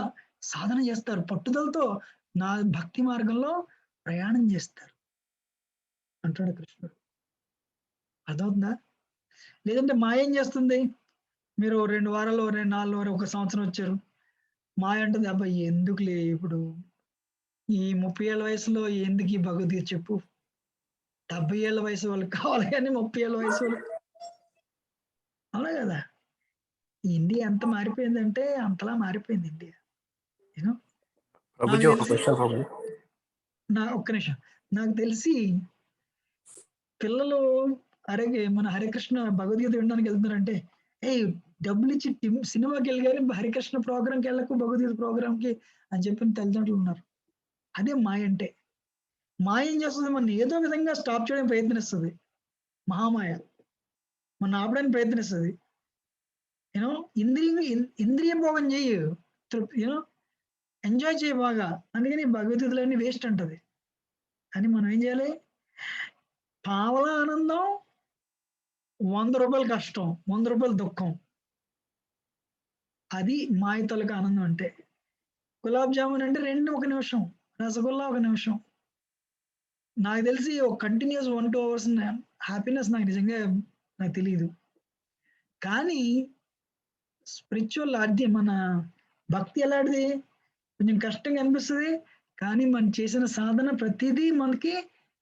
సాధన చేస్తారు, పట్టుదలతో నా భక్తి మార్గంలో ప్రయాణం చేస్తారు అంటాడు కృష్ణుడు. అర్థమవుతుందా? లేదంటే మాయ ఏం చేస్తుంది? మీరు 2 వారాలు, 4 వారాలు, 1 సంవత్సరం వచ్చారు. మాయ అంటుంది, అబ్బాయి ఎందుకులే ఇప్పుడు ఈ 30 ఏళ్ళ వయసులో ఎందుకు ఈ భగవద్గీత చెప్పు, 70 ఏళ్ళ వయసు వాళ్ళకి కావాలి కానీ 30 ఏళ్ళ వయసు వాళ్ళకి అవునా కదా? ఇండియా ఎంత మారిపోయిందంటే అంతలా మారిపోయింది ఇండియా. యూనో ప్రభుజీ ఒక క్వశ్చన్ ప్రభుజీ. ఒక్క నిమిషం. నాకు తెలిసి పిల్లలు మన హరికృష్ణ భగవద్గీత వినడానికి వెళ్తున్నారంటే, డబ్బులు ఇచ్చి సినిమాకి వెళ్ళి కానీ హరికృష్ణ ప్రోగ్రామ్కి వెళ్ళకు, భగవద్గీత ప్రోగ్రామ్కి అని చెప్పిన తల్లిదండ్రులు ఉన్నారు. అదే మాయ అంటే. మాయ ఏం చేస్తుంది? మన ఏదో విధంగా స్టాప్ చేయడానికి ప్రయత్నిస్తుంది. మహామాయ మన ఆపడానికి ప్రయత్నిస్తుంది. యూనో ఇంద్రియ భోగం చేయు, యూనో ఎంజాయ్ చేయ బాగా, అందుకని భగవద్గీతలన్నీ వేస్ట్ అంటది. అని మనం ఏం చేయాలి? పావలా ఆనందం, 100 రూపాయలు కష్టం, 100 రూపాయలు దుఃఖం. అది మాయ తొలక ఆనందం అంటే. గులాబ్ జామున్ అంటే 1 నిమిషం, రసగుల్లా 1 నిమిషం. నాకు తెలిసి ఒక కంటిన్యూస్ 1-2 అవర్స్ హ్యాపీనెస్ నాకు నిజంగా నాకు తెలియదు. కానీ స్పిరిచువల్ అది మన భక్తి ఎలాంటిది? కొంచెం కష్టంగా అనిపిస్తుంది, కానీ మనం చేసిన సాధన ప్రతిదీ మనకి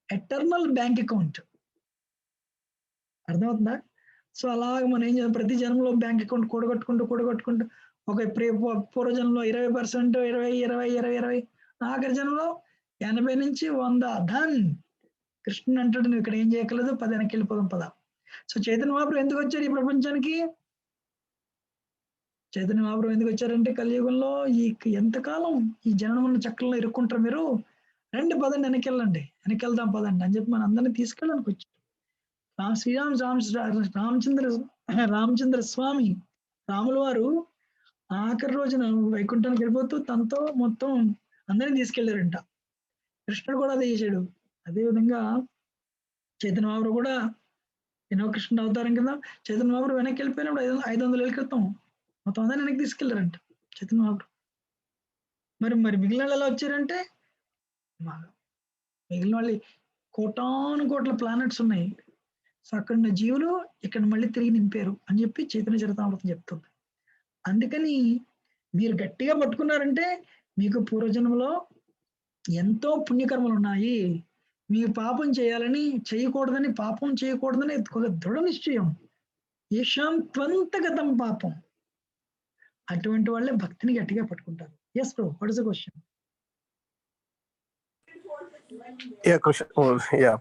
ఎటర్నల్ బ్యాంక్ అకౌంట్. అర్థమవుతుందా? సో అలాగ మనం ఏం చేయాలి? ప్రతి జన్మలో బ్యాంక్ అకౌంట్ కూడగట్టుకుంటూ ఒక పూర్వజన్మలో 20%, 20 ఆఖరి జన్మలో 80 నుంచి 100 ధన్. కృష్ణుడు అంటాడు, నువ్వు ఇక్కడ ఏం చేయగలదు, 10 వెనక్కి వెళ్ళిపోదాం పద. సో చైతన్య మహాప్రభు ఎందుకు వచ్చారు ఈ ప్రపంచానికి? చైతన్య మహాప్రభు ఎందుకు వచ్చారంటే, కలియుగంలో ఎంతకాలం ఈ జననమున్న చక్రంలో ఇరుక్కుంటారు మీరు, రండి పదండి వెనక్కి వెళ్దాం పదండి అని చెప్పి మన అందరినీ తీసుకెళ్ళడానికి వచ్చారు. రామచంద్ర స్వామి రాముల వారు ఆఖరి రోజున వైకుంఠానికి వెళ్ళిపోతూ తనతో మొత్తం అందరినీ తీసుకెళ్లారంట. కృష్ణుడు కూడా అదే చేశాడు. అదేవిధంగా చైతన్య మహాప్రభు కూడా కృష్ణుడు అవతారం కింద చైతన్య మహాప్రభు వెనక్కి వెళ్ళిపోయినప్పుడు 500 ఏళ్ళ క్రితం మొత్తం అందరినీ వెనక్కి తీసుకెళ్లారంట చైతన్య మహాప్రభు. మరి మిగిలిన వాళ్ళు ఎలా వచ్చారంటే, మిగిలిన వాళ్ళు కోటాను కోట్ల ప్లానెట్స్ ఉన్నాయి. సో అక్కడ ఉన్న జీవులు ఇక్కడ మళ్ళీ తిరిగి నింపారు అని చెప్పి చైతన్య చరితామృతం చెప్తుంది. అందుకని మీరు గట్టిగా పట్టుకున్నారంటే మీకు పూర్వజన్మలో ఎంతో పుణ్యకర్మలు ఉన్నాయి. మీరు పాపం చేయకూడదని పాపం చేయకూడదని ఒక దృఢ నిశ్చయం. ఏషాం త్వంతగతం పాపం. అటువంటి వాళ్ళే భక్తిని గట్టిగా పట్టుకుంటారు. Yes bro, what is the question?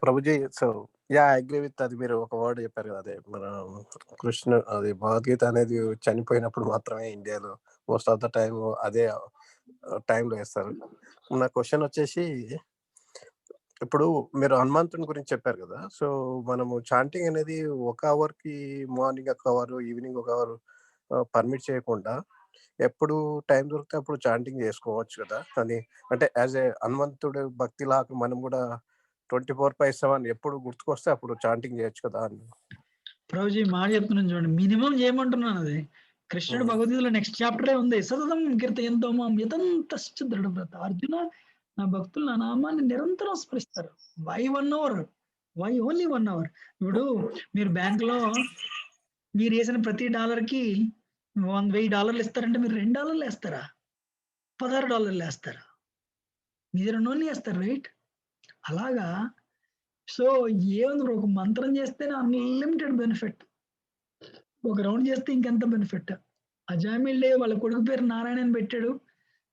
Prabhuji, so I agree with అది. మీరు ఒక వర్డ్ చెప్పారు కదా, అదే మన కృష్ణ అది భగవద్గీత అనేది చనిపోయినప్పుడు మాత్రమే ఇండియాలో మోస్ట్ ఆఫ్ ద టైం అదే టైంలో వేస్తారు. నా క్వశ్చన్ వచ్చేసి, ఇప్పుడు మీరు హనుమంతుని గురించి చెప్పారు కదా, సో మనము చాంటింగ్ అనేది 1 అవర్కి morning 1 hour, evening 1 hour permit చేయకుండా ఎప్పుడు టైం దొరికితే అప్పుడు చాంటింగ్ చేసుకోవచ్చు కదా. అని అంటే యాజ్ ఏ హనుమంతుడు భక్తి లాగా మనం కూడా 24/7 ఎప్పుడు గుర్తుకొస్తే అప్పుడు చాంటింగ్ చేయొచ్చు కదా అని. ప్రభుజీ మాట చెప్తున్నాను చూడండి, మినిమం చేయమంటున్నాను. అది కృష్ణుడు భగవద్గీతలో నెక్స్ట్ చాప్టరే ఉంది. సతతం కీర్తయంతో మాం యతంతశ్చ దృఢవ్రత. అర్జున, నా భక్తులు నా నామాన్ని నిరంతరం స్మరిస్తారు. Why 1 hour? Why only 1 hour? ఇప్పుడు మీరు బ్యాంకులో మీరు వేసిన ప్రతి డాలర్కి $1,000 ఇస్తారంటే మీరు $2 వేస్తారా? $16 వేస్తారా? మీరు 2 వేస్తారు, రైట్? అలాగా. సో ఏముంది బ్రో, ఒక మంత్రం చేస్తేనే అన్లిమిటెడ్ బెనిఫిట్. ఒక రౌండ్ చేస్తే ఇంకెంత బెనిఫిట్. అజామిల్ వాళ్ళ కొడుకు పేరు నారాయణ అని పెట్టాడు.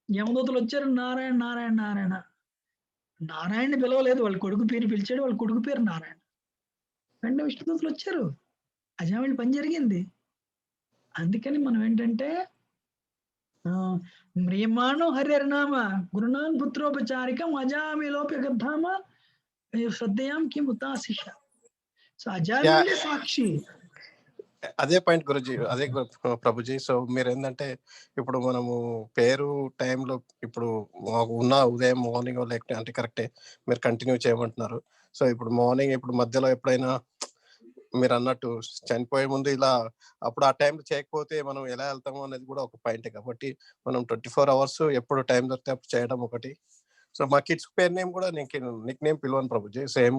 యమదూతలు వచ్చారు, నారాయణ నారాయణ నారాయణ. నారాయణని పిలవలేదు, వాళ్ళ కొడుకు పేరు పిలిచాడు, వాళ్ళ కొడుకు పేరు నారాయణ. వెంటనే విష్ణుదూతలు వచ్చారు, అజామిల్ పని జరిగింది. అందుకని మనం ఏంటంటే మ్రియమాణో హరిహరనామ గురునాన్ పుత్రోపచారికం అజామిలోప్యగద్ధామ శ్రద్ధయాం కిం ఉతాశిష. సో అజామిలే సాక్షి. అదే పాయింట్ గురుజీ, అదే ప్రభుజీ. సో మీరు ఏంటంటే ఇప్పుడు మనము పేరు టైంలో ఇప్పుడు ఉన్న ఉదయం మార్నింగ్ లేకపోతే అంటే కరెక్టే మీరు కంటిన్యూ చేయమంటున్నారు. సో ఇప్పుడు మార్నింగ్ ఇప్పుడు మధ్యలో ఎప్పుడైనా మీరు అన్నట్టు చనిపోయే ముందు ఇలా అప్పుడు ఆ టైంలో చేయకపోతే మనం ఎలా వెళ్తాము అనేది కూడా ఒక పాయింటే. కాబట్టి మనం 24 అవర్స్ ఎప్పుడు టైం దొరికితే అప్పుడు చేయడం ఒకటి. సో మా కిడ్స్ పేరు నేమ్ కూడా నేను Nick name పిలవను Prabhuji, same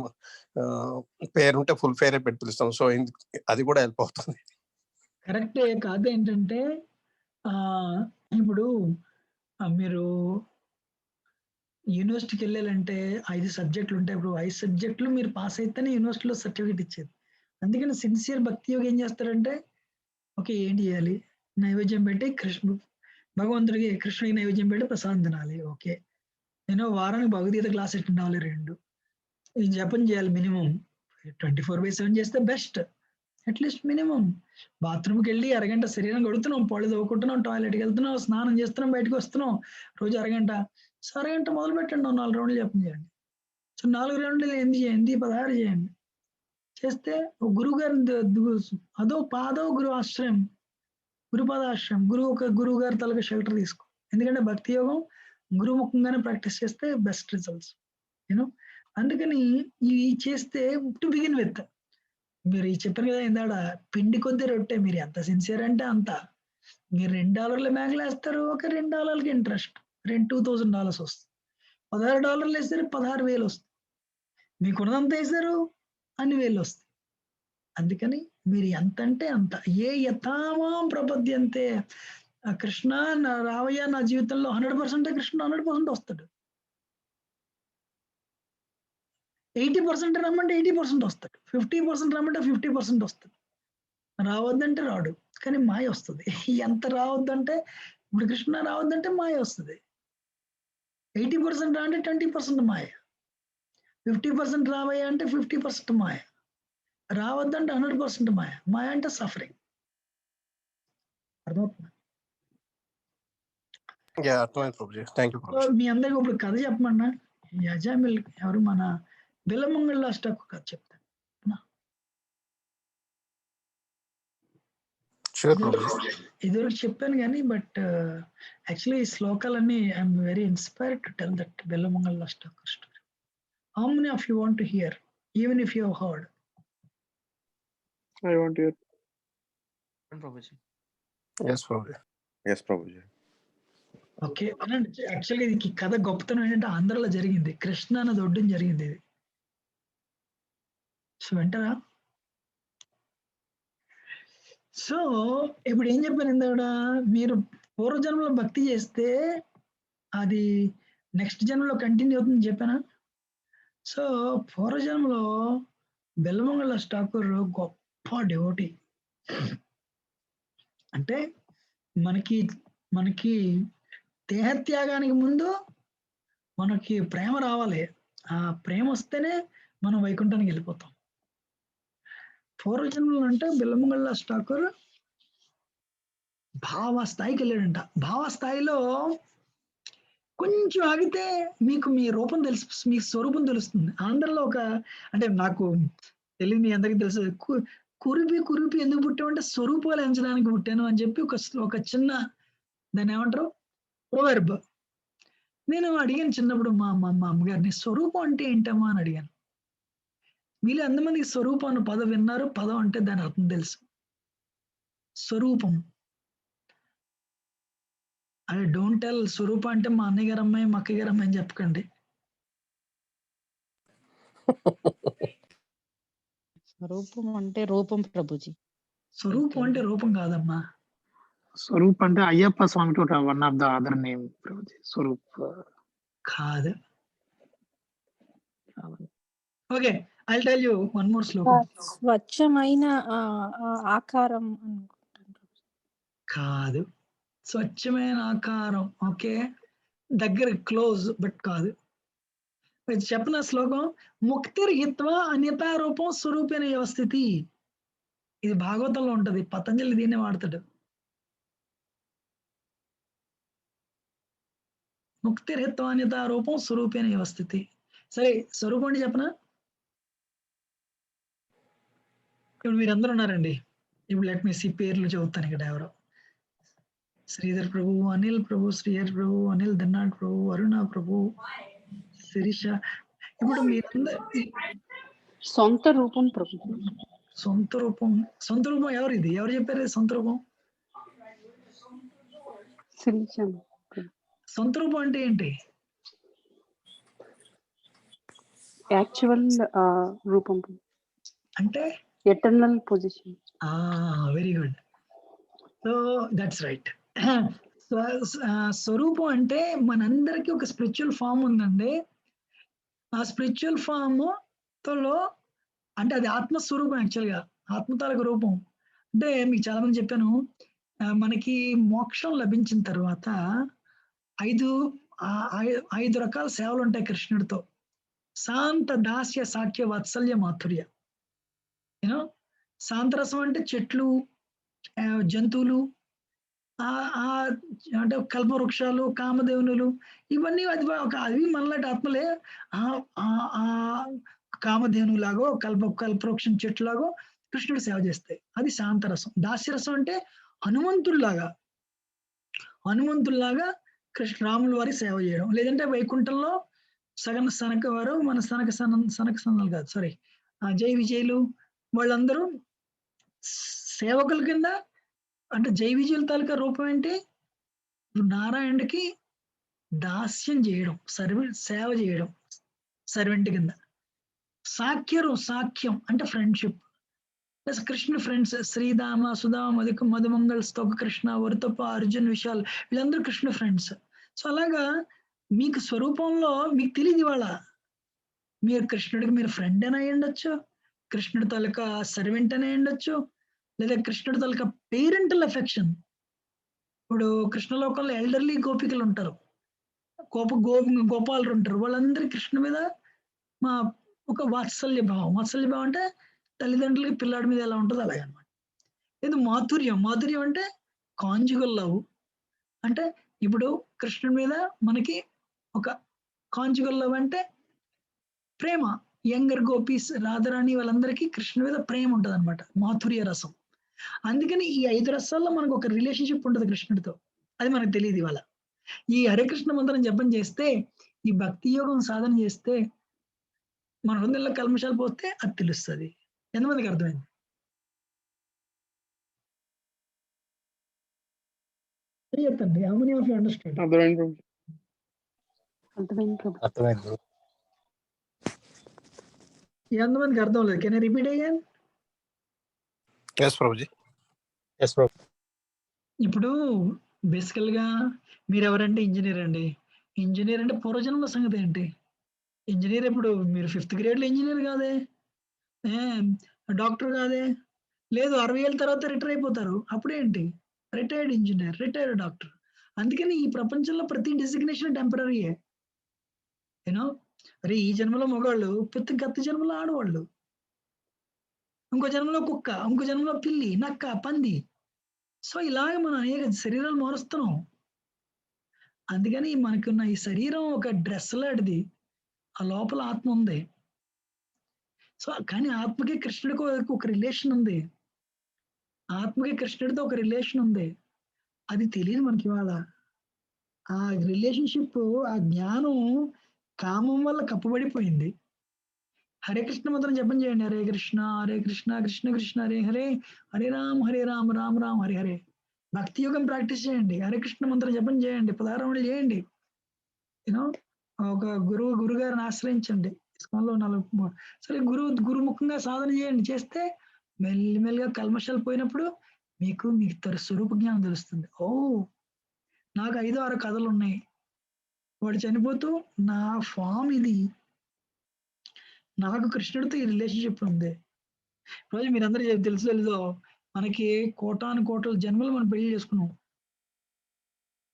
పేరుంటే full పేరే పెట్టి పిలుస్తాం. సో అది కూడా హెల్ప్ అవుతుంది. కరెక్టే. కాదు ఏంటంటే ఇప్పుడు మీరు యూనివర్సిటీకి వెళ్ళాలంటే 5 సబ్జెక్టులు ఉంటాయి. ఇప్పుడు 5 సబ్జెక్టులు మీరు పాస్ అయితేనే యూనివర్సిటీలో సర్టిఫికేట్ ఇచ్చేది. అందుకని సిన్సియర్ భక్తి యోగి ఏం చేస్తారంటే, ఓకే ఏంటి చేయాలి, నైవేద్యం పెట్టి భగవంతుడికి కృష్ణుడికి నైవేద్యం పెట్టి ప్రసాదం తినాలి. ఓకే, నేను వారానికి భగవద్గీత క్లాస్ అటెండ్ అవ్వాలి 2, ఈ జపం చేయాలి మినిమం 24/7 చేస్తే బెస్ట్. అట్లీస్ట్ మినిమం బాత్రూమ్కి వెళ్ళి అరగంట శరీరం కడుగుతున్నాం, పళ్ళు తవ్వుకుంటున్నాం, టాయిలెట్కి వెళ్తున్నాం, స్నానం చేస్తున్నాం, బయటకు వస్తున్నాం, రోజు అరగంట. సో అరగంట మొదలు పెట్టండి, 4 రౌండ్లు జపం చేయండి. సో 4 రౌండ్లు 8 చేయండి, 16 చేయండి. చేస్తే గురువు గారి అదో పాదో గురు ఆశ్రయం, గురుపాదాశ్రయం, గురువు గారి తలకి షెల్టర్ తీసుకో. ఎందుకంటే భక్తి యోగం గురుముఖంగానే ప్రాక్టీస్ చేస్తే బెస్ట్ రిజల్ట్స్. యూనో అందుకని ఇవి చేస్తే టు బిగిన్ విత్, మీరు చెప్పారు కదా ఇందాడ, పిండి కొద్ది రొట్టె. మీరు ఎంత సిన్సియర్ అంటే అంత. మీరు $2 మ్యాగ్లు వేస్తారు, ఒక $2 ఇంట్రెస్ట్, $2,000 వస్తుంది. $16 వేస్తారు, 16,000 వస్తుంది. మీకున్నదంతా వేసారు, అన్ని వేలు వస్తాయి. అందుకని మీరు ఎంత అంటే అంత. ఏ యథామాం ప్రపద్యంతే, కృష్ణ నా రావయ్య నా జీవితంలో 100% కృష్ణ 100% వస్తాడు. 80% రమ్మంటే 80% వస్తాడు, 50% రమ్మంటే 50% వస్తాడు. రావద్దంటే రాడు, కానీ మాయ వస్తుంది. ఎంత రావద్దంటే, ఇప్పుడు కృష్ణ రావద్దంటే మాయ వస్తుంది. 80% రా అంటే 20% మాయ, 50% రావయ్యా అంటే 50% మాయ, రావద్దంటే 100% మాయ. మాయ అంటే సఫరింగ్. అర్థమవుతుంది? అర్థమైంది ప్రభుజీ, థ్యాంక్ యూ. మీ అందరికి ఇప్పుడు కథ చెప్పమన్నా, యజామిల్ ఎవరు, మన బిల్లమంగళ అష్టకు కథ చెప్తాను. ఇదివరకు చెప్పాను కానీ, బట్ యాక్చువల్లీ ఈ శ్లోకాలన్నీ I'm very inspired to tell that Bilvamangala అష్టకు story. How many of you want to hear, even if you have heard? I want to hear. Prabhuji. Yes, Prabhuji. Yes, Prabhuji. Okay అనండి. యాక్చువల్లీ ఇది కథ గొప్పతనం ఏంటంటే ఆంధ్రలో జరిగింది, కృష్ణ నది ఒడ్డున జరిగింది ఇది. సో వెంటరా, సో ఇప్పుడు ఏం చెప్పాను ఇందాడ, మీరు పూర్వజన్మలో భక్తి చేస్తే అది నెక్స్ట్ జన్మలో కంటిన్యూ అవుతుందని చెప్పానా. సో పూర్వజన్మలో బిల్లమంగళ ఠాకూర్ గొప్ప డివోటీ. అంటే మనకి దేహత్యాగానికి ముందు మనకి ప్రేమ రావాలి. ఆ ప్రేమ వస్తేనే మనం వైకుంఠానికి వెళ్ళిపోతాం. పూర్వజన్మలో అంటే బిల్లమంగళ ఠాకూర్ భావ స్థాయికి వెళ్ళాడంట. భావ స్థాయిలో కొంచెం ఆగితే మీకు మీ రూపం తెలుసు, మీ స్వరూపం తెలుస్తుంది. ఆంధ్రలో అంటే నాకు తెలియదు, మీ అందరికీ తెలుసు, కురిపి ఎందుకు పుట్టామంటే స్వరూపాలు ఎంచడానికి పుట్టాను అని చెప్పి ఒక చిన్న, దాన్ని ఏమంటారు, ప్రొవర్బ్. నేను అడిగాను చిన్నప్పుడు మా అమ్మగారిని, స్వరూపం అంటే ఏంటమ్మా అని అడిగాను. మీలో ఎంతమందికి స్వరూపం అన్న పదం విన్నారు? పదం అంటే దాని అర్థం తెలుసు. స్వరూపం. అదే డోంట్ టెల్ స్వరూపం అంటే మా అన్నయ్య గారు అమ్మాయి, మా అక్కయ్య గారు అమ్మాయి అని చెప్పకండి. స్వరూపం అంటే రూపం ప్రభుజీ. స్వరూపం అంటే రూపం కాదమ్మా. స్వరూప్ అంటే Ayyappa Swami to one of the other name Prabhuji. స్వరూప్ కాదు. Okay, I'll tell you one more శ్లోకం. స్వచ్ఛమైన ఆకారం కాదు. స్వచ్ఛమైన ఆకారం, ఓకే, దగ్గర క్లోజ్, బట్ కాదు. చెప్పిన శ్లోకం, ముక్తిర్హిత్వా అన్యతా రూపం స్వరూపేణ వ్యవస్థితి. ఇది భాగవతంలో ఉంటది, పతంజలి దీన్నే వాడతాడు. ముక్తిర్హిత్వా అన్యతా రూపం స్వరూపేణ వ్యవస్థితి. సరే, స్వరూపం అంటే చెప్పనా? ఇప్పుడు మీరందరూ ఉన్నారండి. ఇప్పుడు లెట్ మీ సి పేర్లు చదువుతాను ఇక్కడ. ఎవరో శ్రీధర్ ప్రభు, అనిల్ ప్రభు, శ్రీహర్ ప్రభు, అనిల్ ధన్నాడ్ ప్రభు, అరుణ ప్రభు, శిరీష. ఇప్పుడు మీరందరూ సొంత రూపం ప్రభు. సొంత రూపం ఎవరు ఇది? ఎవరు చెప్పారు ఇది సొంత రూపం? సొంత రూపం అంటే ఏంటి? యాక్చువల్ రూపం అంటే eternal position. Very good. So that's right. స్వరూపం అంటే మనందరికీ ఒక స్పిరిచువల్ ఫామ్ ఉందండి. ఆ స్పిరిచువల్ ఫామ్ తో అంటే అది ఆత్మస్వరూపం. యాక్చువల్గా ఆత్మతాలక రూపం. అంటే మీకు చాలా మంది చెప్పాను, మనకి మోక్షం లభించిన తర్వాత 5 రకాల సేవలు ఉంటాయి కృష్ణుడితో. శాంత, దాస్య, సాఖ్య, వాత్సల్య, మాధుర్య. యూనో శాంతరసం అంటే చెట్లు, జంతువులు, అంటే కల్పవృక్షాలు, కామధేనులు, ఇవన్నీ అవి మనలాంటి ఆత్మలే. కామధేనులాగో కల్పవృక్షం చెట్టులాగో కృష్ణుడు సేవ చేస్తాయి. అది శాంతరసం. దాస్యరసం అంటే హనుమంతుల్లాగా రాముల వారి సేవ చేయడం. లేదంటే వైకుంఠంలో సనక వారు, మన సనక సనలు కాదు, సారీ, జై విజయులు వాళ్ళందరూ సేవకుల కింద. అంటే జై విజయుల తాలూకా రూపం ఏంటి? నారాయణుడికి దాస్యం చేయడం, సేవ చేయడం, సర్వెంట్ కింద. సాఖ్యం అంటే ఫ్రెండ్షిప్. ప్లస్ కృష్ణుడు ఫ్రెండ్స్ శ్రీదామ, సుధామ, మధుమంగళ్, స్తోక కృష్ణ, వరుతప్ప, అర్జున్, విశాల్, వీళ్ళందరూ కృష్ణ ఫ్రెండ్స్. సో అలాగా మీకు స్వరూపంలో మీకు తెలియదు ఇవాళ మీరు కృష్ణుడికి మీరు ఫ్రెండ్ అని అయి ఉండొచ్చు, కృష్ణుడి తాలూకా సర్వెంట్ అని అయి ఉండొచ్చు, లేదా కృష్ణుడి తాలూకా పేరెంటల్ ఎఫెక్షన్. ఇప్పుడు కృష్ణలోకంలో ఎల్డర్లీ గోపికలు ఉంటారు, గోపాలు ఉంటారు. వాళ్ళందరూ కృష్ణ మీద మా ఒక వాత్సల్య భావం అంటే తల్లిదండ్రులకి పిల్లాడి మీద ఎలా ఉంటుందో అలాగే అనమాట. ఇది మాధుర్యం అంటే కాంజుగల్ లవ్. అంటే ఇప్పుడు కృష్ణుడి మీద మనకి ఒక కాంజుగల్ లవ్ అంటే ప్రేమ. యంగర్ గోపీస్, రాధారాణి వాళ్ళందరికీ కృష్ణుడి మీద ప్రేమ ఉంటుంది అనమాట, మాధుర్య రసం. అందుకని ఈ 5 రసాల్లో మనకు ఒక రిలేషన్షిప్ ఉంటుంది కృష్ణుడితో. అది మనకు తెలియదు ఇవాళ. ఈ హరే కృష్ణ మంత్రం జపం చేస్తే, ఈ భక్తి యోగం సాధన చేస్తే, మన హృదయంలో కల్మషాలు పోతే అది తెలుస్తుంది. ఎంతమందికి అర్థమైంది? చెప్పండి. How many of you understand? అర్థమైంది. ఎంతమందికి అర్థం లేదు? Can I repeat again? yes Prabhuji. yes ప్రభు. ఇప్పుడు బేసికల్ గా మీరు ఎవరంటే ఇంజనీర్ అండి. ఇంజనీర్ అంటే పూర్వజన్మల సంగతి ఏంటి? ఇంజనీర్ ఇప్పుడు మీరు 5th గ్రేడ్లో ఇంజనీర్ కాదే, డాక్టర్ కాదే, లేదు 60 ఏళ్ళ తర్వాత రిటైర్ అయిపోతారు. అప్పుడేంటి? Retired engineer, retired doctor. అందుకని ఈ ప్రపంచంలో ప్రతి డెసిగ్నేషన్ టెంపరీయే. యూనో అరే ఈ జన్మలో మగవాళ్ళు, గత జన్మలో ఆడవాళ్ళు, ఇంకో జన్మలో కుక్క, ఇంకో జన్మలో పిల్లి, నక్క, పంది. సో ఇలాగ మనం అనేక శరీరాలు మారుస్తున్నాం. అందుకని మనకున్న ఈ శరీరం ఒక డ్రెస్ లాంటిది, ఆ లోపల ఆత్మ ఉంది. సో కానీ ఆత్మకి కృష్ణుడికి ఒక రిలేషన్ ఉంది, ఆత్మకి కృష్ణుడితో ఒక రిలేషన్ ఉంది. అది తెలియదు మనకి ఇవాళ. ఆ రిలేషన్షిప్, ఆ జ్ఞానం కామం వల్ల కప్పబడిపోయింది. హరే కృష్ణ మంత్రం జపం చేయండి. హరే కృష్ణ కృష్ణ కృష్ణ హరే హరే, హరే రామ రామ రామ హరే హరే. భక్తి యోగం ప్రాక్టీస్ చేయండి. హరే కృష్ణ మంత్రం జపం చేయండి. 16 రౌండ్లు చేయండి. యూనో ఒక గురుగారిని ఆశ్రయించండి. ఇస్కాన్లో 4 సరే గురుముఖంగా సాధన చేయండి. చేస్తే మెల్లిమెల్లిగా కల్మషాలు పోయినప్పుడు మీకు స్వరూప జ్ఞానం తెలుస్తుంది. ఓ నాకు 5-6 కథలు ఉన్నాయి, వాడు చనిపోతూ నా ఫామ్ ఇది, నాకు కృష్ణుడితో ఈ రిలేషన్షిప్ ఉంది. రోజు మీరందరూ తెలుసో మనకి కోటాను కోట్ల జన్మలు మనం పెళ్లి చేసుకున్నాం,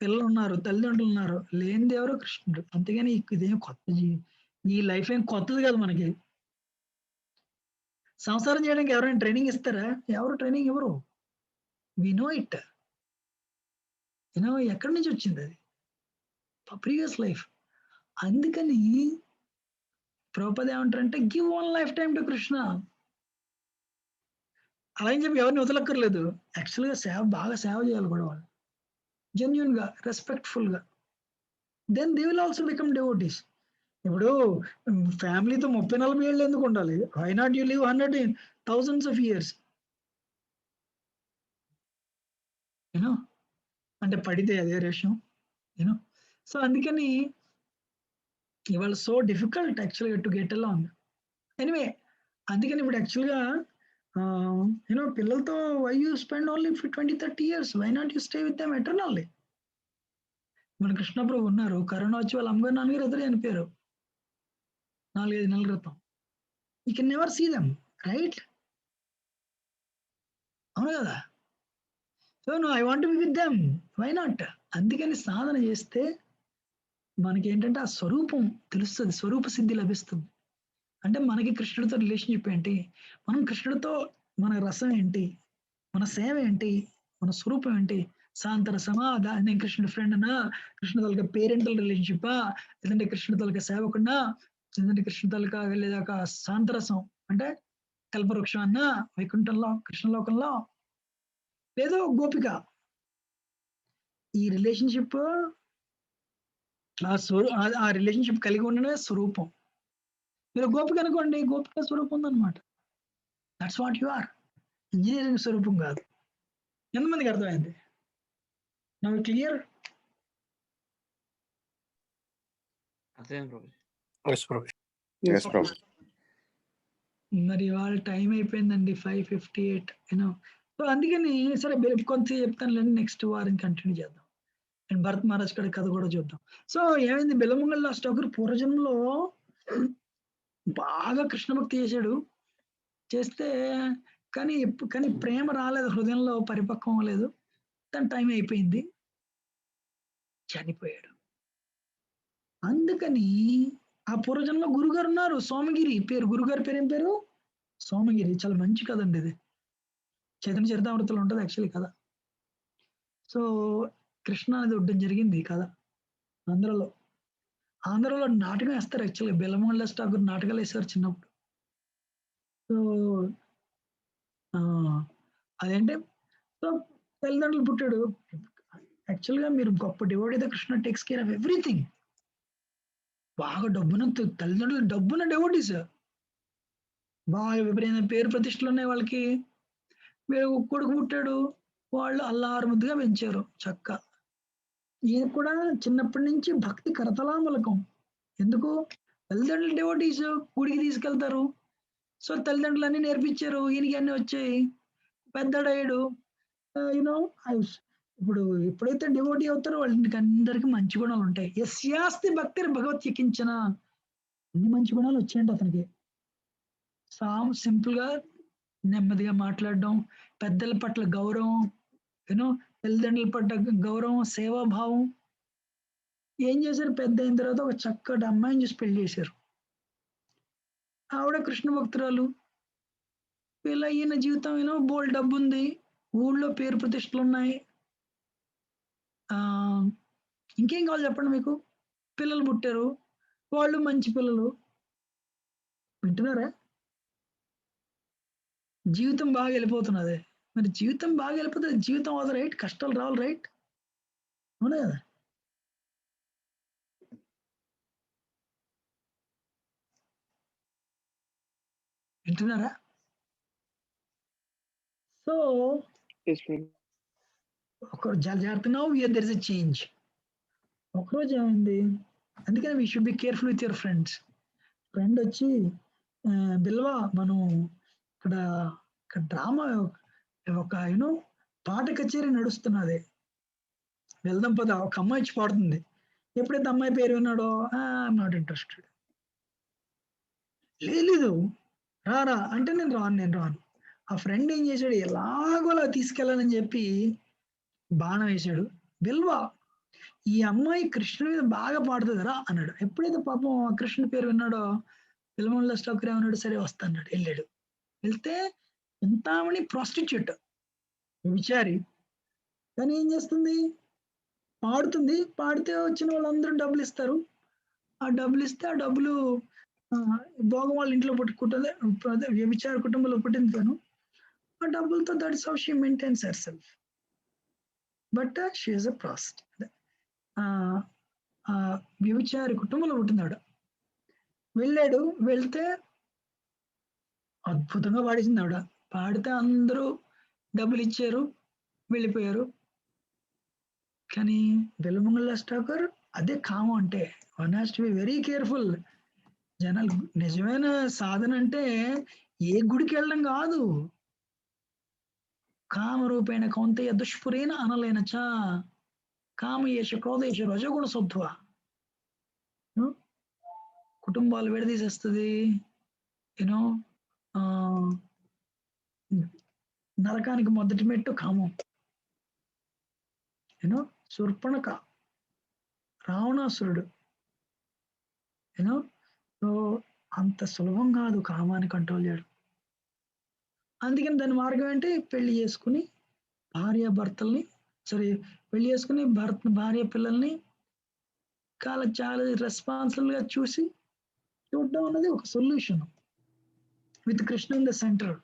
పిల్లలు ఉన్నారు, తల్లిదండ్రులు ఉన్నారు, లేనిది ఎవరో కృష్ణుడు. అంతేగాని ఇదేం ఈ లైఫ్ ఏం కొత్తది కాదు మనకి. సంసారం చేయడానికి ఎవరైనా ట్రైనింగ్ ఇస్తారా? ఎవరు ట్రైనింగ్ ఇవ్వరు. We know it. ఎక్కడి నుంచి వచ్చింది అది? Previous life. అందుకని ప్రభుపాద ఏమంటారంటే give 1 life time to Krishna. అలా అని చెప్పి ఎవరిని వదలక్కర్లేదు. యాక్చువల్గా బాగా సేవ చేయాలి కూడా వాళ్ళు, జెన్యున్ గా, రెస్పెక్ట్ఫుల్ గా. Then they will also become devotees. ఇప్పుడు ఫ్యామిలీతో 30-40 ఏళ్ళు ఎందుకు ఉండాలి? Why not you live 100 thousands of years? You know అంటే పడితే అదే విషయం. యూనో సో అందుకని ఇవాళ సో డిఫికల్ట్ యాక్చువల్‌గా టు గెట్ అలాంగ్. ఎనీవే అందుకని ఇప్పుడు యాక్చువల్‌గా పిల్లలతో why you spend only for 20-30 years? Why not you stay with them eternally? మన కృష్ణప్రభు ఉన్నారు. కరోనా వచ్చి వాళ్ళ అమ్మగారు, నాన్నగారు ఇద్దరు చనిపోయారు 4-5 నెలల క్రితం. You can never see them, right? అవును కదా! So no I want to be with them, why not? అందుకని సాధన చేస్తే మనకేంటంటే ఆ స్వరూపం తెలుస్తుంది, స్వరూప సిద్ధి లభిస్తుంది. అంటే మనకి కృష్ణుడితో రిలేషన్‌షిప్ ఏంటి? మనం కృష్ణుడితో మన రసం ఏంటి? మన సేవ ఏంటి? మన స్వరూపం ఏంటి? సాంతరసమా? నేను కృష్ణుడి ఫ్రెండ్‌నా? కృష్ణుడి తాలూకా పేరెంటల్ రిలేషన్‌షిప్పా? లేదంటే కృష్ణుడి తాలూకా సేవకుడినా? లేదంటే కృష్ణుడి తాలూకా వెళ్ళేదాకా సాంతరసం అంటే కల్పవృక్షం అన్నా? వైకుంఠంలో, కృష్ణలోకంలో? లేదో గోపిక. ఈ రిలేషన్‌షిప్ ఆ రిలేషన్‌షిప్ కలిగి ఉండడమే స్వరూపం. మీరు గోపిక అనుకోండి, గోపిక స్వరూపం ఉందన్నమాట. That's what you are. Engineering స్వరూపం కాదు. ఎంతమందికి అర్థమైంది? Now clear? అదే ప్రభుజీ. ఎస్ ప్రభు. ఎస్ ప్రభు. మరి ఇవాళ టైం అయిపోయిందండి 5:58. సో అందుకని సరే కొంత చెప్తానులేండి, నెక్స్ట్ వారం కంటిన్యూ చేద్దాం. అండ్ భరత్ మహారాజ్ గారి కథ కూడా చూద్దాం. సో ఏమైంది, బెల్లమంగళ లాస్ట్ ఒకరు పూర్వజన్మలో బాగా కృష్ణ భక్తి చేశాడు. చేస్తే కానీ ప్రేమ రాలేదు, హృదయంలో పరిపక్వం అవ్వలేదు. తన టైం అయిపోయింది, చనిపోయాడు. అందుకని ఆ పూర్వజన్మలో గురుగారు ఉన్నారు, సోమగిరి పేరు. గురుగారి పేరు ఏం పేరు? సోమగిరి. చాలా మంచి కథ అండి ఇది. చైతన్య చరితామృతంలో ఉంటుంది యాక్చువల్లీ కథ. సో కృష్ణ అనేది ఉండడం జరిగింది కథ. ఆంధ్రలో నాటకం వేస్తారు యాక్చువల్గా. బెల్లమోహన్ దాస్ ఠాకూర్ నాటకాలు వేస్తారు చిన్నప్పుడు. సో అదేంటే సో తల్లిదండ్రులు పుట్టాడు. యాక్చువల్గా మీరు గొప్ప devotee Krishna takes care of everything. బాగా తల్లిదండ్రులు డబ్బున డివోటీస్, బాగా విపరీతమైన పేరు ప్రతిష్టలు ఉన్నాయి వాళ్ళకి. వీళ్ళు కొడుకు పుట్టాడు, వాళ్ళు అల్లారు ముద్దుగా పెంచారు చక్క. ఈయన కూడా చిన్నప్పటి నుంచి భక్తి కరతలామలకం. ఎందుకు? తల్లిదండ్రులు డివోటీస్, గుడికి తీసుకెళ్తారు. సో తల్లిదండ్రులు అన్ని నేర్పించారు, ఈయనకి అన్ని వచ్చాయి, పెద్దడయ్యాడు. ఇప్పుడు ఎప్పుడైతే డివోటీ అవుతారో వాళ్ళకి అందరికీ మంచి గుణాలు ఉంటాయి. యస్యాస్తి భక్తి భగవత్ యకించన, అన్ని మంచి గుణాలు వచ్చాయండి అతనికి. సింపుల్ గా నెమ్మదిగా మాట్లాడడం, పెద్దల పట్ల గౌరవం, తల్లిదండ్రుల పట్ల గౌరవం, సేవాభావం. ఏం చేశారు? పెద్ద అయిన తర్వాత ఒక చక్కటి అమ్మాయిని చూసి పెళ్లి చేశారు. ఆవిడ కృష్ణ భక్తురాలు. ఈయన జీవితం బోల్డ్ డబ్బు ఉంది, ఊళ్ళో పేరు ప్రతిష్టలు ఉన్నాయి. ఇంకేం కావాలి చెప్పండి మీకు? పిల్లలు పుట్టారు, వాళ్ళు మంచి పిల్లలు. వింటున్నారా? జీవితం బాగా వెళ్ళిపోతున్నది. మరి జీవితం బాగా వెళ్ళిపోతే జీవితం అవదు, రైట్? కష్టాలు రావాలి, రైట్? అవునా కదా? వింటున్నారా? సో ఒకరోజు జాగ్రత్త, now there is a change. ఒకరోజు ఏమైంది, అందుకని we should be careful with your friends. Friend వచ్చి బిల్వా, మనం ఇక్కడ డ్రామా ఒక పాట కచేరీ నడుస్తున్నది, వెళ్దాం పద. ఒక అమ్మాయి వచ్చి పాడుతుంది. ఎప్పుడైతే అమ్మాయి పేరు విన్నాడో ఐఎమ్ నాట్ ఇంట్రెస్టెడ్. లేదు రారా అంటే నేను రాను. ఆ ఫ్రెండ్ ఏం చేశాడు, ఎలాగోలా తీసుకెళ్ళాలని చెప్పి బాణం వేశాడు. బిల్వా, ఈ అమ్మాయి కృష్ణుడి మీద బాగా పాడుతుంది రా అన్నాడు. ఎప్పుడైతే పాపం కృష్ణుడి పేరు విన్నాడో బిల్వన్ ఠాకూర్ ఏమన్నాడు, సరే వస్తా అన్నాడు. వెళ్ళాడు. వెళ్తే చింతామణి ప్రాస్టిట్యూట్, విచారి. కానీ ఏం చేస్తుంది, పాడుతుంది. పాడితే వచ్చిన వాళ్ళందరూ డబ్బులు ఇస్తారు. ఆ డబ్బులు ఇస్తే ఆ డబ్బులు భోగం వాళ్ళ ఇంట్లో పుట్టుకుంటుంది, వ్యభిచార కుటుంబంలో పుట్టింది తను. ఆ డబ్బులతో that's how she maintains herself. But she is a ప్రాస్ట్. వ్యభిచారి కుటుంబంలో పుట్టినాడు. వెళ్ళాడు. వెళ్తే అద్భుతంగా పాడేసింది ఆవిడ. పాడితే అందరూ డబ్బులిచ్చారు, వెళ్ళిపోయారు. కానీ బిల్వమంగళ ఠాకూర్ అదే కామం అంటే. One has to be very careful. జనాలు నిజమైన సాధన అంటే ఏ గుడికి వెళ్ళడం కాదు. కామరూపేణ కౌంతేయ దుష్పురేణ అనలేన చ కామయేష క్రోధేష రజోగుణ సత్వ. కుటుంబాలు విడదీసేస్తుంది. యూనో నరకానికి మొదటి మెట్టు కామం. యూనో శూర్పణఖ, రావణాసురుడు. యూనో సో అంత సులభం కాదు కామాన్ని కంట్రోల్ చేయడం. అందుకని దాని మార్గం ఏంటి? పెళ్లి చేసుకుని భార్య చేసుకుని భార్య పిల్లల్ని చాలా రెస్పాన్సిబుల్ గా చూడడం అన్నది ఒక solution. With Krishna in the centre.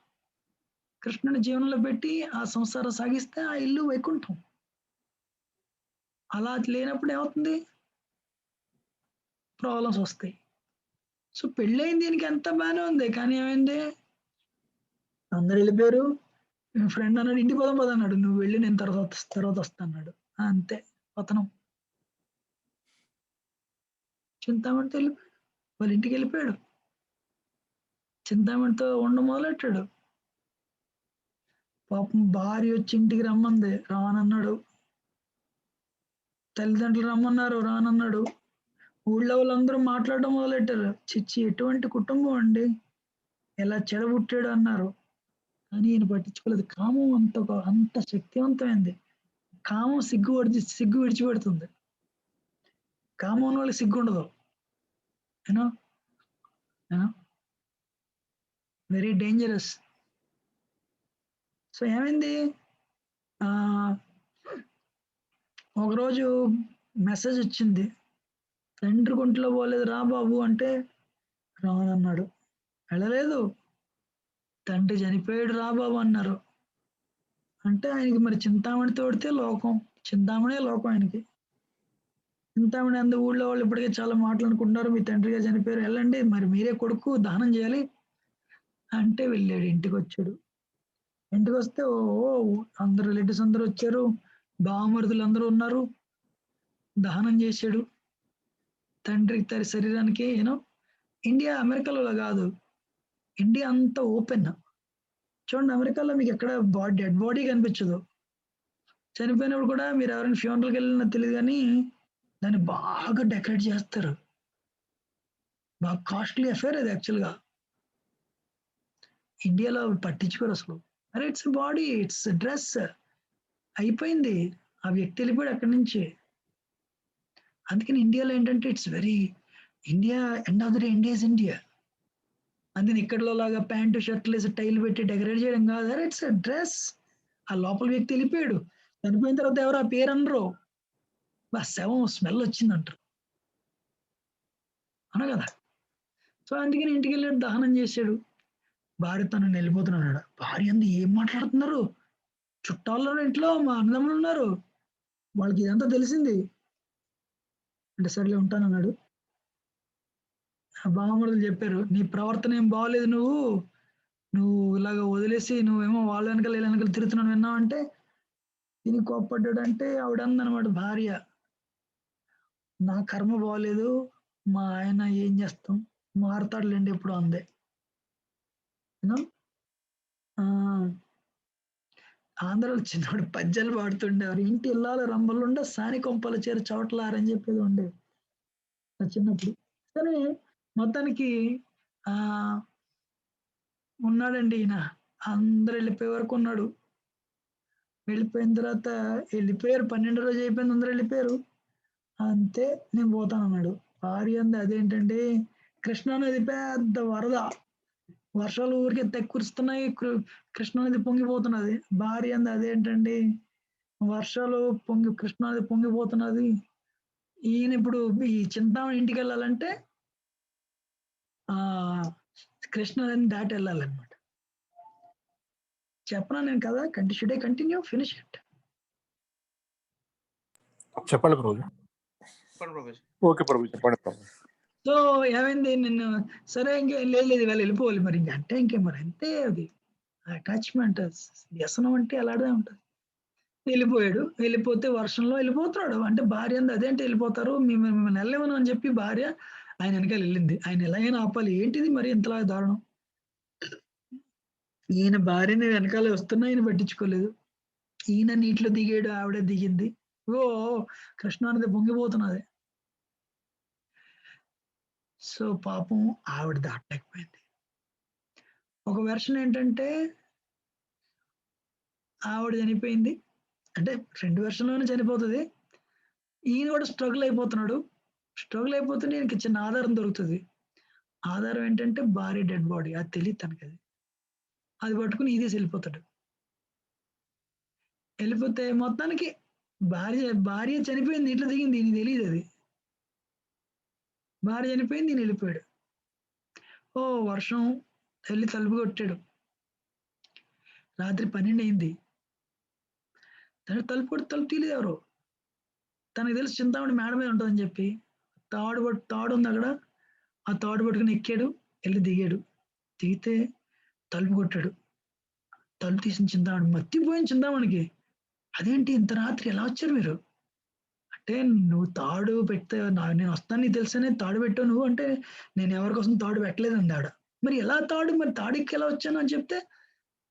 కృష్ణుని జీవనంలో పెట్టి ఆ సంసారం సాగిస్తే ఆ ఇల్లు వైకుంఠం. అలా లేనప్పుడు ఏమవుతుంది? ప్రాబ్లమ్స్ వస్తాయి. సో పెళ్ళైంది దీనికి ఎంత బాగానే ఉంది. కానీ ఏమైంది? అందరు వెళ్ళిపోయారు. ఫ్రెండ్ అన్నాడు, ఇంటికి పోదాం పద అన్నాడు. నువ్వు వెళ్ళి నేను తర్వాత వస్తా అన్నాడు. అంతే పతనం. చింతామణితో వెళ్ళిపోయాడు. వాళ్ళ ఇంటికి వెళ్ళిపోయాడు. చింతామణితో ఉండడం మొదలెట్టాడు. పాపం భార్య వచ్చి ఇంటికి రమ్మంది, రానన్నాడు. తల్లిదండ్రులు రమ్మన్నారు, రానన్నాడు. ఊళ్ళో వాళ్ళందరూ మాట్లాడడం మొదలెట్టారు. చిచ్చి ఎటువంటి కుటుంబం అండి, ఎలా చెడబుట్టాడు అన్నారు. కానీ ఈయన పట్టించుకోలేదు. కామం అంత శక్తివంతమైంది. కామం సిగ్గు విడిచిపెడుతుంది. కామం వాళ్ళకి సిగ్గు ఉండదు. You know very dangerous. సో ఏమైంది? ఒకరోజు మెసేజ్ వచ్చింది, తండ్రి గుంట్లో పోలేదు రా బాబు అంటే రానన్నాడు. వెళ్ళలేదు. తండ్రి చనిపోయాడు రా బాబు అన్నారు. అంటే ఆయనకి మరి చింతామణి తోడితే లోకం, చింతామణే లోకం ఆయనకి. చింతామణి అందు ఊళ్ళో వాళ్ళు ఇప్పటికే చాలా మాట్లాడుకుంటున్నారు, మీ తండ్రి గారు చనిపోయారు, వెళ్ళండి మరి మీరే కొడుకు దానం చేయాలి అంటే వెళ్ళాడు. ఇంటికి వచ్చాడు. ఇంటికి వస్తే అందరు రిలేటివ్స్ అందరూ వచ్చారు, బావమరుదులు అందరూ ఉన్నారు. దహనం చేశాడు తండ్రికి తన శరీరానికి. ఇండియా అమెరికాలో కాదు, ఇండియా అంతా ఓపెన్. చూడండి, అమెరికాలో మీకు ఎక్కడ డెడ్ బాడీ కనిపించదు. చనిపోయినప్పుడు కూడా మీరు ఎవరైనా ఫ్యూనరల్కి వెళ్ళినా తెలియదు, కానీ దాన్ని బాగా డెకరేట్ చేస్తారు. బాగా కాస్ట్లీ అఫేర్ అది యాక్చువల్గా. ఇండియాలో పట్టించుకోరు అసలు. అరే ఇట్స్ బాడీ, ఇట్స్ డ్రెస్, అయిపోయింది. ఆ వ్యక్తి వెళ్ళిపోయాడు అక్కడి నుంచి. అందుకని ఇండియాలో ఏంటంటే it's very India, end of the day India is India. అందుకని ఇక్కడలో లాగా ప్యాంటు షర్ట్లు వేసి టైల్ పెట్టి డెకరేట్ చేయడం కాదు. అరే ఇట్స్ డ్రెస్. ఆ లోపల వ్యక్తి వెళ్ళిపోయాడు. చనిపోయిన తర్వాత ఎవరు ఆ పేరు అనరు, శవం స్మెల్ వచ్చిందంటారు, అన కదా. సో అందుకని ఇంటికి వెళ్ళాడు, దహనం చేశాడు. భార్య తను వెళ్ళిపోతున్నాడు. భార్య అంది, ఏం మాట్లాడుతున్నారు, చుట్టాలు ఇంట్లో మా అన్నదమ్ములు ఉన్నారు, వాళ్ళకి ఇదంతా తెలిసింది అంటే సరేలే ఉంటానన్నాడు. బావమరుదులు చెప్పారు, నీ ప్రవర్తన ఏం బాగోలేదు, నువ్వు ఇలాగ వదిలేసి నువ్వేమో వాళ్ళ వెనకాల తిరుగుతున్నావు విన్నావంటే దీన్ని కోప్పడ్డాడు. అంటే ఆవిడ అందనమాట భార్య, నా కర్మ బాగోలేదు, మా ఆయన ఏం చేస్తాం మారతాడులేండి ఎప్పుడు అందే. ఆంధ్రాలో చిన్నప్పుడు పద్యాలు పాడుతుండేవారు. ఇంటి ఇల్లాలు రంబలుండ సాని కొంపల చేరు చవటలారని చెప్పేది ఉండేది చిన్నప్పుడు. సరే మొత్తానికి ఉన్నాడండి ఈయన. అందరు వెళ్ళిపోయే వరకు ఉన్నాడు. వెళ్ళిపోయిన తర్వాత వెళ్ళిపోయారు. 12 రోజు అయిపోయింది, అందరూ వెళ్ళిపోయారు. అంతే నేను పోతాను అన్నాడు. భార్య అంది, అదేంటండి కృష్ణానది పెద్ద వరద, వర్షాలు ఊరికే కురుస్తున్నాయి, కృష్ణానది పొంగిపోతున్నది. భార్య అంది, అదేంటండి వర్షాలు కృష్ణానది పొంగిపోతున్నది, ఈయన ఇప్పుడు ఈ చింతామణి ఇంటికి వెళ్ళాలంటే కృష్ణానదిని దాటి వెళ్ళాలన్నమాట. చెప్పనా నేను కదా, should I continue, finish it? చెప్పండి ప్రభుజీ. ఓకే ప్రభు, చెప్పండి ప్రభు. సో ఏమైంది నిన్ను, సరే ఇంకేం లేదు లేదు వాళ్ళు వెళ్ళిపోవాలి మరి అంటే ఇంకేం మరి అంతే అది అటాచ్మెంట్ వ్యసనం అంటే అలాగే ఉంటుంది. వెళ్ళిపోయాడు. వెళ్ళిపోతే వర్షంలో వెళ్ళిపోతున్నాడు. అంటే భార్య అంది అదేంటి వెళ్ళిపోతారు మిమ్మల్ని వెళ్ళలేమను అని చెప్పి భార్య ఆయన వెనకాల వెళ్ళింది. ఆయన ఎలాగైనా ఆపాలి. ఏంటిది మరి ఇంతలా దారుణం. ఈయన భార్యని వెనకాల వస్తున్నా ఈయన పట్టించుకోలేదు. ఈయన నీటిలో దిగాడు, ఆవిడ దిగింది. ఓ కృష్ణానది పొంగిపోతున్నది. సో పాపం ఆవిడ దాటలేకపోయింది. ఒక వెర్షన్ ఏంటంటే ఆవిడ చనిపోయింది. అంటే 2 వెర్షన్‌లోనే చనిపోతది. ఈయన కూడా స్ట్రగుల్ అయిపోతున్నాడు. స్ట్రగుల్ అయిపోతుంటే ఈయనకి చిన్న ఆధారం దొరుకుతది. ఆధారం ఏంటంటే భార్య డెడ్ బాడీ. అది తెలీదు తనకది. అది పట్టుకొని ఈదేసి వెళ్ళిపోతాడు. వెళ్ళిపోతే మొత్తానికి భార్య చనిపోయింది. నీటిలో దిగింది. ఈయనకి తెలీదది. భార్య చనిపోయింది. ఈయన వెళ్ళిపోయాడు. వర్షం వెళ్ళి తలుపు కొట్టాడు. రాత్రి 12 అయింది. తలుపు కొట్టి తలుపు తీయలేదు ఎవరు. తనకు తెలిసి చింతామణి మేడ మీద ఉంటుందని చెప్పి తాడు ఉంది అక్కడ. ఆ తాడు పట్టుకుని ఎక్కాడు. వెళ్ళి దిగాడు. దిగితే తలుపు కొట్టాడు. తలుపు తీసిన చింతామణి మత్తిపోయిన చింతామణికి. అదేంటి ఇంత రాత్రి ఎలా వచ్చారు మీరు అంటే, నువ్వు తాడు పెడితే నేను వస్తాను నీకు తెలుసనే తాడు పెట్టావు నువ్వు అంటే, నేను ఎవరి కోసం తాడు పెట్టలేదు అంది ఆవిడ. మరి ఎలా తాడు, మరి తాడుకి ఎలా వచ్చాను అని చెప్తే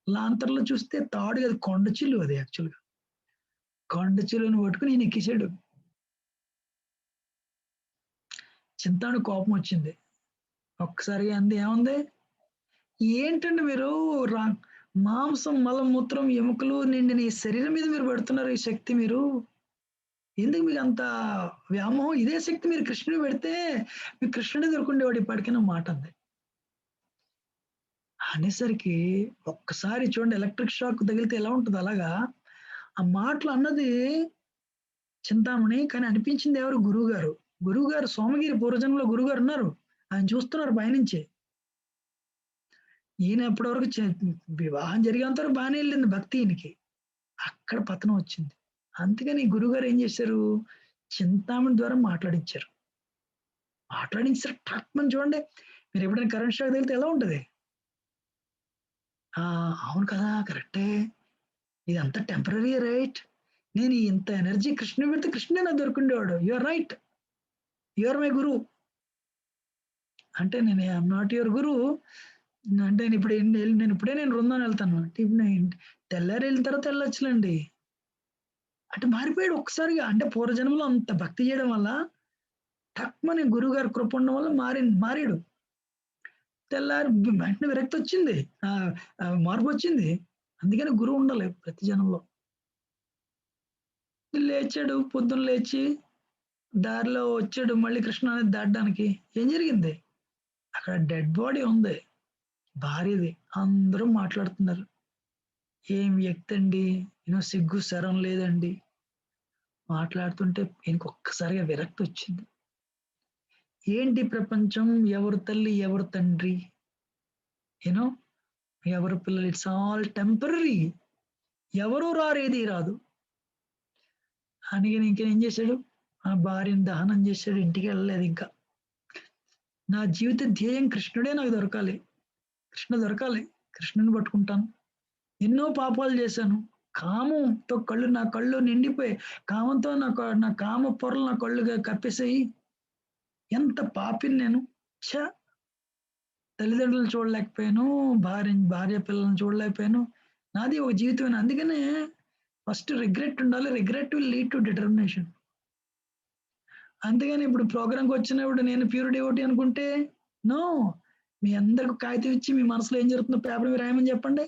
లాంతర్లో చూస్తే తాడు అది కొండ చిల్లు. అది యాక్చువల్గా కొండ చిల్లుని పట్టుకుని ఈయన ఎక్కించాడు. చింతాడు కోపం వచ్చింది. ఒక్కసారిగా అంది ఏముంది, ఏంటండి మీరు మాంసం మలమూత్రం ఎముకలు నిండిన ఈ శరీరం మీద మీరు పెడుతున్నారు ఈ శక్తి. మీరు ఎందుకు మీకు అంత వ్యామోహం. ఇదే శక్తి మీరు కృష్ణుడు పెడితే మీ కృష్ణుడే దొరుకుండేవాడు ఇప్పటికైనా మాట అంది. అనేసరికి ఒక్కసారి చూడండి ఎలక్ట్రిక్ షాక్ తగిలితే ఎలా ఉంటుంది అలాగా ఆ మాటలు అన్నది చింతామణి. కానీ అనిపించింది ఎవరు, గురువు గారు సోమగిరి పూర్వజన్మలో గురుగారు ఉన్నారు. ఆయన చూస్తున్నారు పైనుంచి. ఈయన ఎప్పటివరకు వివాహం జరిగేంత వరకు బాగానే వెళ్ళింది భక్తి ఈయనకి. అక్కడ పతనం వచ్చింది. అందుకని గురుగారు ఏం చేశారు, చింతామణి ద్వారా మాట్లాడించారు. ట్రాక్మని చూడండి. మీరు ఎప్పుడైనా కరెంట్ షాక్ తగిలితే ఎలా ఉంటది. అవును కదా, కరెక్టే, ఇదంతా టెంపరీ రైట్. నేను ఇంత ఎనర్జీ కృష్ణుడు పెడితే కృష్ణుడే నాకు దొరుకుండేవాడు. యువర్ రైట్, యువర్ మై గురు అంటే నేను ఐఎమ్ నాట్ యువర్ గురు అంటే నేను ఇప్పుడే బృందావనం వెళ్తాను అంటే ఇప్పుడు నేను తెల్లారి వెళ్ళిన తర్వాత వెళ్ళొచ్చులేండి అంటే మారిపోయాడు ఒక్కసారిగా. అంటే పూర్వజన్మలో అంత భక్తి చేయడం వల్ల టక్మని గురువు గారి కృప ఉండడం వల్ల మారాడు. తెల్లారి వెంటనే విరక్తి వచ్చింది, మార్పు వచ్చింది. అందుకని గురువు ఉండాలి ప్రతి జనంలో. లేచాడు, పొద్దున్న లేచి దారిలో వచ్చాడు మళ్ళీ కృష్ణ అనేది దాటడానికి. ఏం జరిగింది, అక్కడ డెడ్ బాడీ ఉంది భార్యది. అందరూ మాట్లాడుతున్నారు, ఏం వ్యక్తి అండి, సిగ్గు శరం లేదండి. మాట్లాడుతుంటే ఈయనకు ఒక్కసారిగా విరక్తి వచ్చింది. ఏంటి ప్రపంచం, ఎవరు తల్లి ఎవరు తండ్రి, ఎవరు పిల్లలు, ఇట్స్ ఆల్ టెంపరీ, ఎవరు రారేది రాదు. అందుకని ఇంకేం చేశాడు, ఆ భార్యను దహనం చేశాడు. ఇంటికి వెళ్ళలేదు. ఇంకా నా జీవిత ధ్యేయం కృష్ణుడే నాకు దొరకాలి, కృష్ణ దొరకాలి, కృష్ణుని పట్టుకుంటాను. ఎన్నో పాపాలు చేశాను, కామంతో నా కళ్ళు నిండిపోయి, కామంతో నా కామ పొరలు నా కళ్ళుగా కప్పేసాయి. ఎంత పాపిని నేను. తల్లిదండ్రులు చూడలేకపోయాను, భార్య పిల్లలను చూడలేకపోయాను. నాది ఒక జీవితమైన. అందుకనే ఫస్ట్ రిగ్రెట్ ఉండాలి. Regret will lead to determination. అంతేగాని ఇప్పుడు ప్రోగ్రామ్కి వచ్చినప్పుడు నేను ప్యూర్ డివోటీ అనుకుంటే నో. మీ అందరికి కాగితం ఇచ్చి మీ మనసులో ఏం జరుగుతుందో పేపర్ మీద రాయమని చెప్పండి.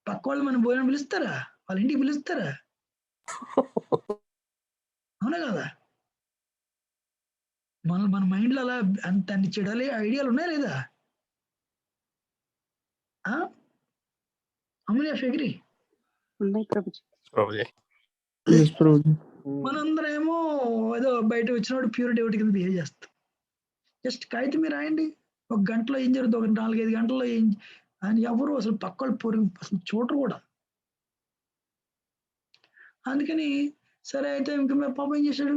పక్క వాళ్ళు మనం భోజనం పిలుస్తారా, వాళ్ళ ఇంటికి పిలుస్తారా? అవునా కదా? మన మైండ్లో అలా అంత అన్ని చెడాలి ఐడియాలు ఉన్నాయా లేదా? అమూల్య ఫెగ్రీ మనందరం ఏమో ఏదో బయట వచ్చినప్పుడు ప్యూర్ డివోటీ కింద బిహేవ్ చేస్తాం. జస్ట్ కాగితం మీరు రాయండి, ఒక గంటలో ఏం జరుగుతుంది, ఒక 4-5 గంటల్లో ఏం అని ఎవరు అసలు పక్కలు పొరుగు అసలు చూడరు కూడా. అందుకని సరే అయితే ఇంకా పాపం ఏం చేశాడు,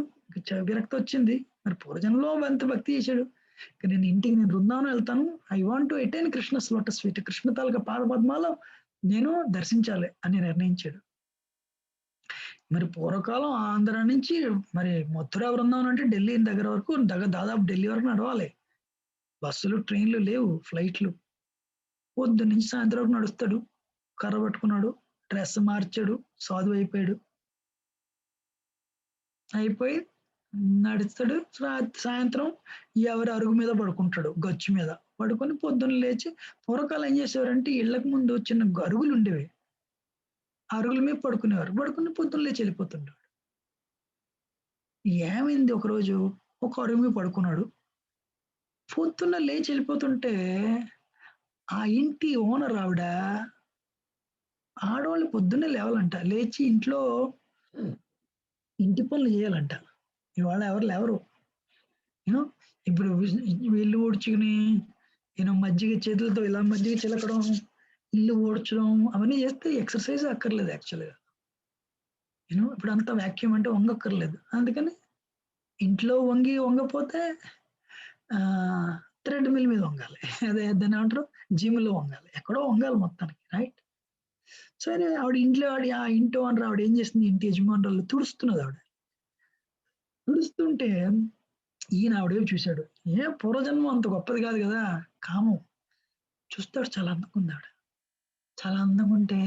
విరక్తి వచ్చింది. మరి పూర్వజన్మలో ఎంత భక్తి చేశాడు, నేను ఇంటికి నేను బృందావనం వెళ్తాను, I want to attain Krishna lotus feet, Krishna తాలూకా పాద పద్మాలు నేను దర్శించాలి అని నిర్ణయించాడు. మరి పూర్వకాలం ఆంధ్ర నుంచి మరి మథుర బృందావనం అంటే ఢిల్లీ దగ్గర వరకు దాదాపు ఢిల్లీ వరకు నడవాలి. బస్సులు, ట్రైన్లు లేవు, ఫ్లైట్లు. పొద్దు నుంచి సాయంత్రం వరకు నడుస్తాడు, కర్ర పట్టుకున్నాడు, డ్రెస్ మార్చాడు, సాధువు అయిపోయాడు. అయిపోయి నడుస్తాడు, సాయంత్రం ఎవరి అరుగు మీద పడుకుంటాడు, గచ్చు మీద పడుకొని పొద్దున్న లేచి, పూర్వకాలం ఏం చేసేవారంటే ఇళ్లకు ముందు చిన్న అరుగులు ఉండేవి, అరుగుల మీద పడుకునేవారు, పడుకుని పొద్దున్న లేచి వెళ్ళిపోతుంటాడు. ఏమైంది, ఒకరోజు ఒక అరుగు మీద పడుకున్నాడు, పొద్దున్న లేచి వెళ్ళిపోతుంటే ఆ ఇంటి ఓనర్ ఆవిడ, ఆడవాళ్ళు పొద్దున్నే లేవాలంట, లేచి ఇంట్లో ఇంటి పనులు చేయాలంట. ఇవాళ ఎవరు లేవరు. యూనో ఇప్పుడు ఇల్లు ఊడ్చుకుని మజ్జిగ చేతులతో ఇలా మజ్జిగ చిలకడం, ఇల్లు ఊడ్చడం అవన్నీ చేస్తే ఎక్సర్సైజ్ అక్కర్లేదు యాక్చువల్గా. ఇప్పుడు అంతా వ్యాక్యూమ్ అంటే వంగక్కర్లేదు. అందుకని ఇంట్లో వంగపోతే థ్రెడ్ మిల్ మీద వంగాలి, అదే దాన్ని ఏమంటారు, జిమ్లో వంగాలి, ఎక్కడో వంగాలి మొత్తానికి, రైట్? సరే, ఆవిడ ఇంట్లో ఆ ఇంటి ఓనర్ ఆవిడ ఏం చేస్తుంది, ఇంటి యజమానురాలు తుడుస్తున్నది. ఆవిడ తుడుస్తుంటే ఈయన ఆవిడేవి చూశాడు. పూర్వజన్మం అంత గొప్పది కాదు కదా, కామం చూస్తాడు. చాలా అందంగా ఉంది ఆవిడ, చాలా అందంగా ఉంటే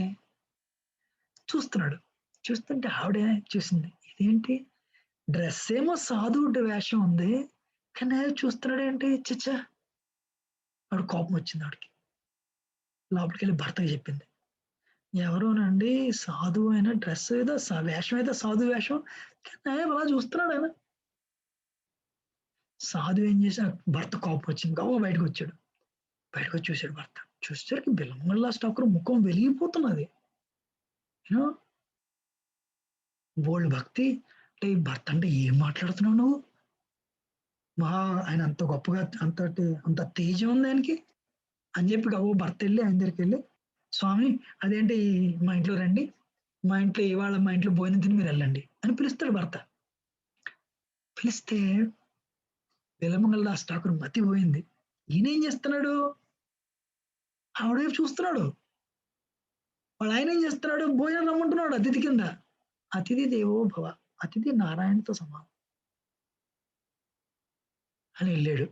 చూస్తున్నాడు. చూస్తుంటే ఆవిడే చూసింది, ఇదేంటి డ్రెస్ ఏమో సాధువుడి వేషం ఉంది, కానీ చూస్తున్నాడు ఏంటి, చిచ్చా. ఆవిడ కోపం వచ్చింది. ఆవిడకి లోపలికి వెళ్ళి భర్తకి చెప్పింది, ఎవరోనండి సాధువు అయినా డ్రెస్ ఏదో వేషం అయితే సాధువు వేషం, కానీ అలా చూస్తున్నాడు ఆయన. సాధువు ఏం చేసి భర్త కోపం వచ్చింది, గవ్వ బయటకు వచ్చాడు. బయటకు వచ్చి చూశాడు భర్త. చూసేసరికి బిల్లంగల్లా స్టాకర్ ముఖం వెలిగిపోతున్నది. బోల్డ్ భక్తి. అంటే ఈ భర్త అంటే ఏం మాట్లాడుతున్నావు నువ్వు, ఆయన అంత గొప్పగా అంత తేజం ఉంది ఆయనకి అని చెప్పి గవ్వ భర్త వెళ్ళి ఆయన దగ్గరికి వెళ్ళి, స్వామి అదేంటి మా ఇంట్లో రండి, మా ఇంట్లో ఇవాళ మా ఇంట్లో భోజనం తిని మీరు వెళ్ళండి అని పిలుస్తాడు భర్త. పిలిస్తే బిల్లమంగళ స్టాకర్ మతి పోయింది. ఈయన ఏం చేస్తున్నాడు, ఆవిడేపు చూస్తున్నాడు. వాడు ఆయన ఏం చేస్తున్నాడు, భోజనం రమ్మంటున్నాడు అతిథి కింద. అతిథి దేవో భవ, అతిథి నారాయణతో సమానం అని వెళ్ళాడు.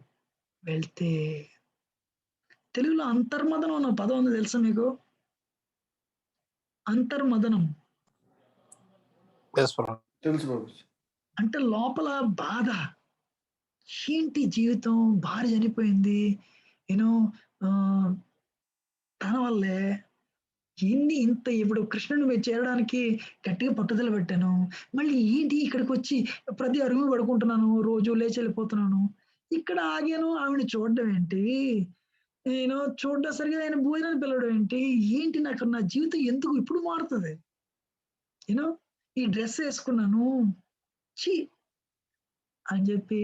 వెళ్తే తెలుగులో అంతర్మదనం అన్న పదం ఉంది, తెలుసా మీకు? అంతర్మదనం తెలుసు. అంటే లోపల బాధ, ఏంటి జీవితం, భార్య చనిపోయింది, తన వల్లే ఇంత ఇప్పుడు కృష్ణుని మీద చేరడానికి గట్టిగా పట్టుదల పెట్టాను, మళ్ళీ ఏంటి ఇక్కడికి వచ్చి ప్రతి అరుగు పడుకుంటున్నాను, రోజు లేచి వెళ్ళిపోతున్నాను, ఇక్కడ ఆగాను, ఆవిడ చూడడం ఏంటి, చూడడం సరిగా ఆయన భోజనాన్ని పిలవడం ఏంటి, ఏంటి నాకు నా జీవితం ఎందుకు ఇప్పుడు మారుతుంది, ఈ డ్రెస్ వేసుకున్నాను చీ అని చెప్పి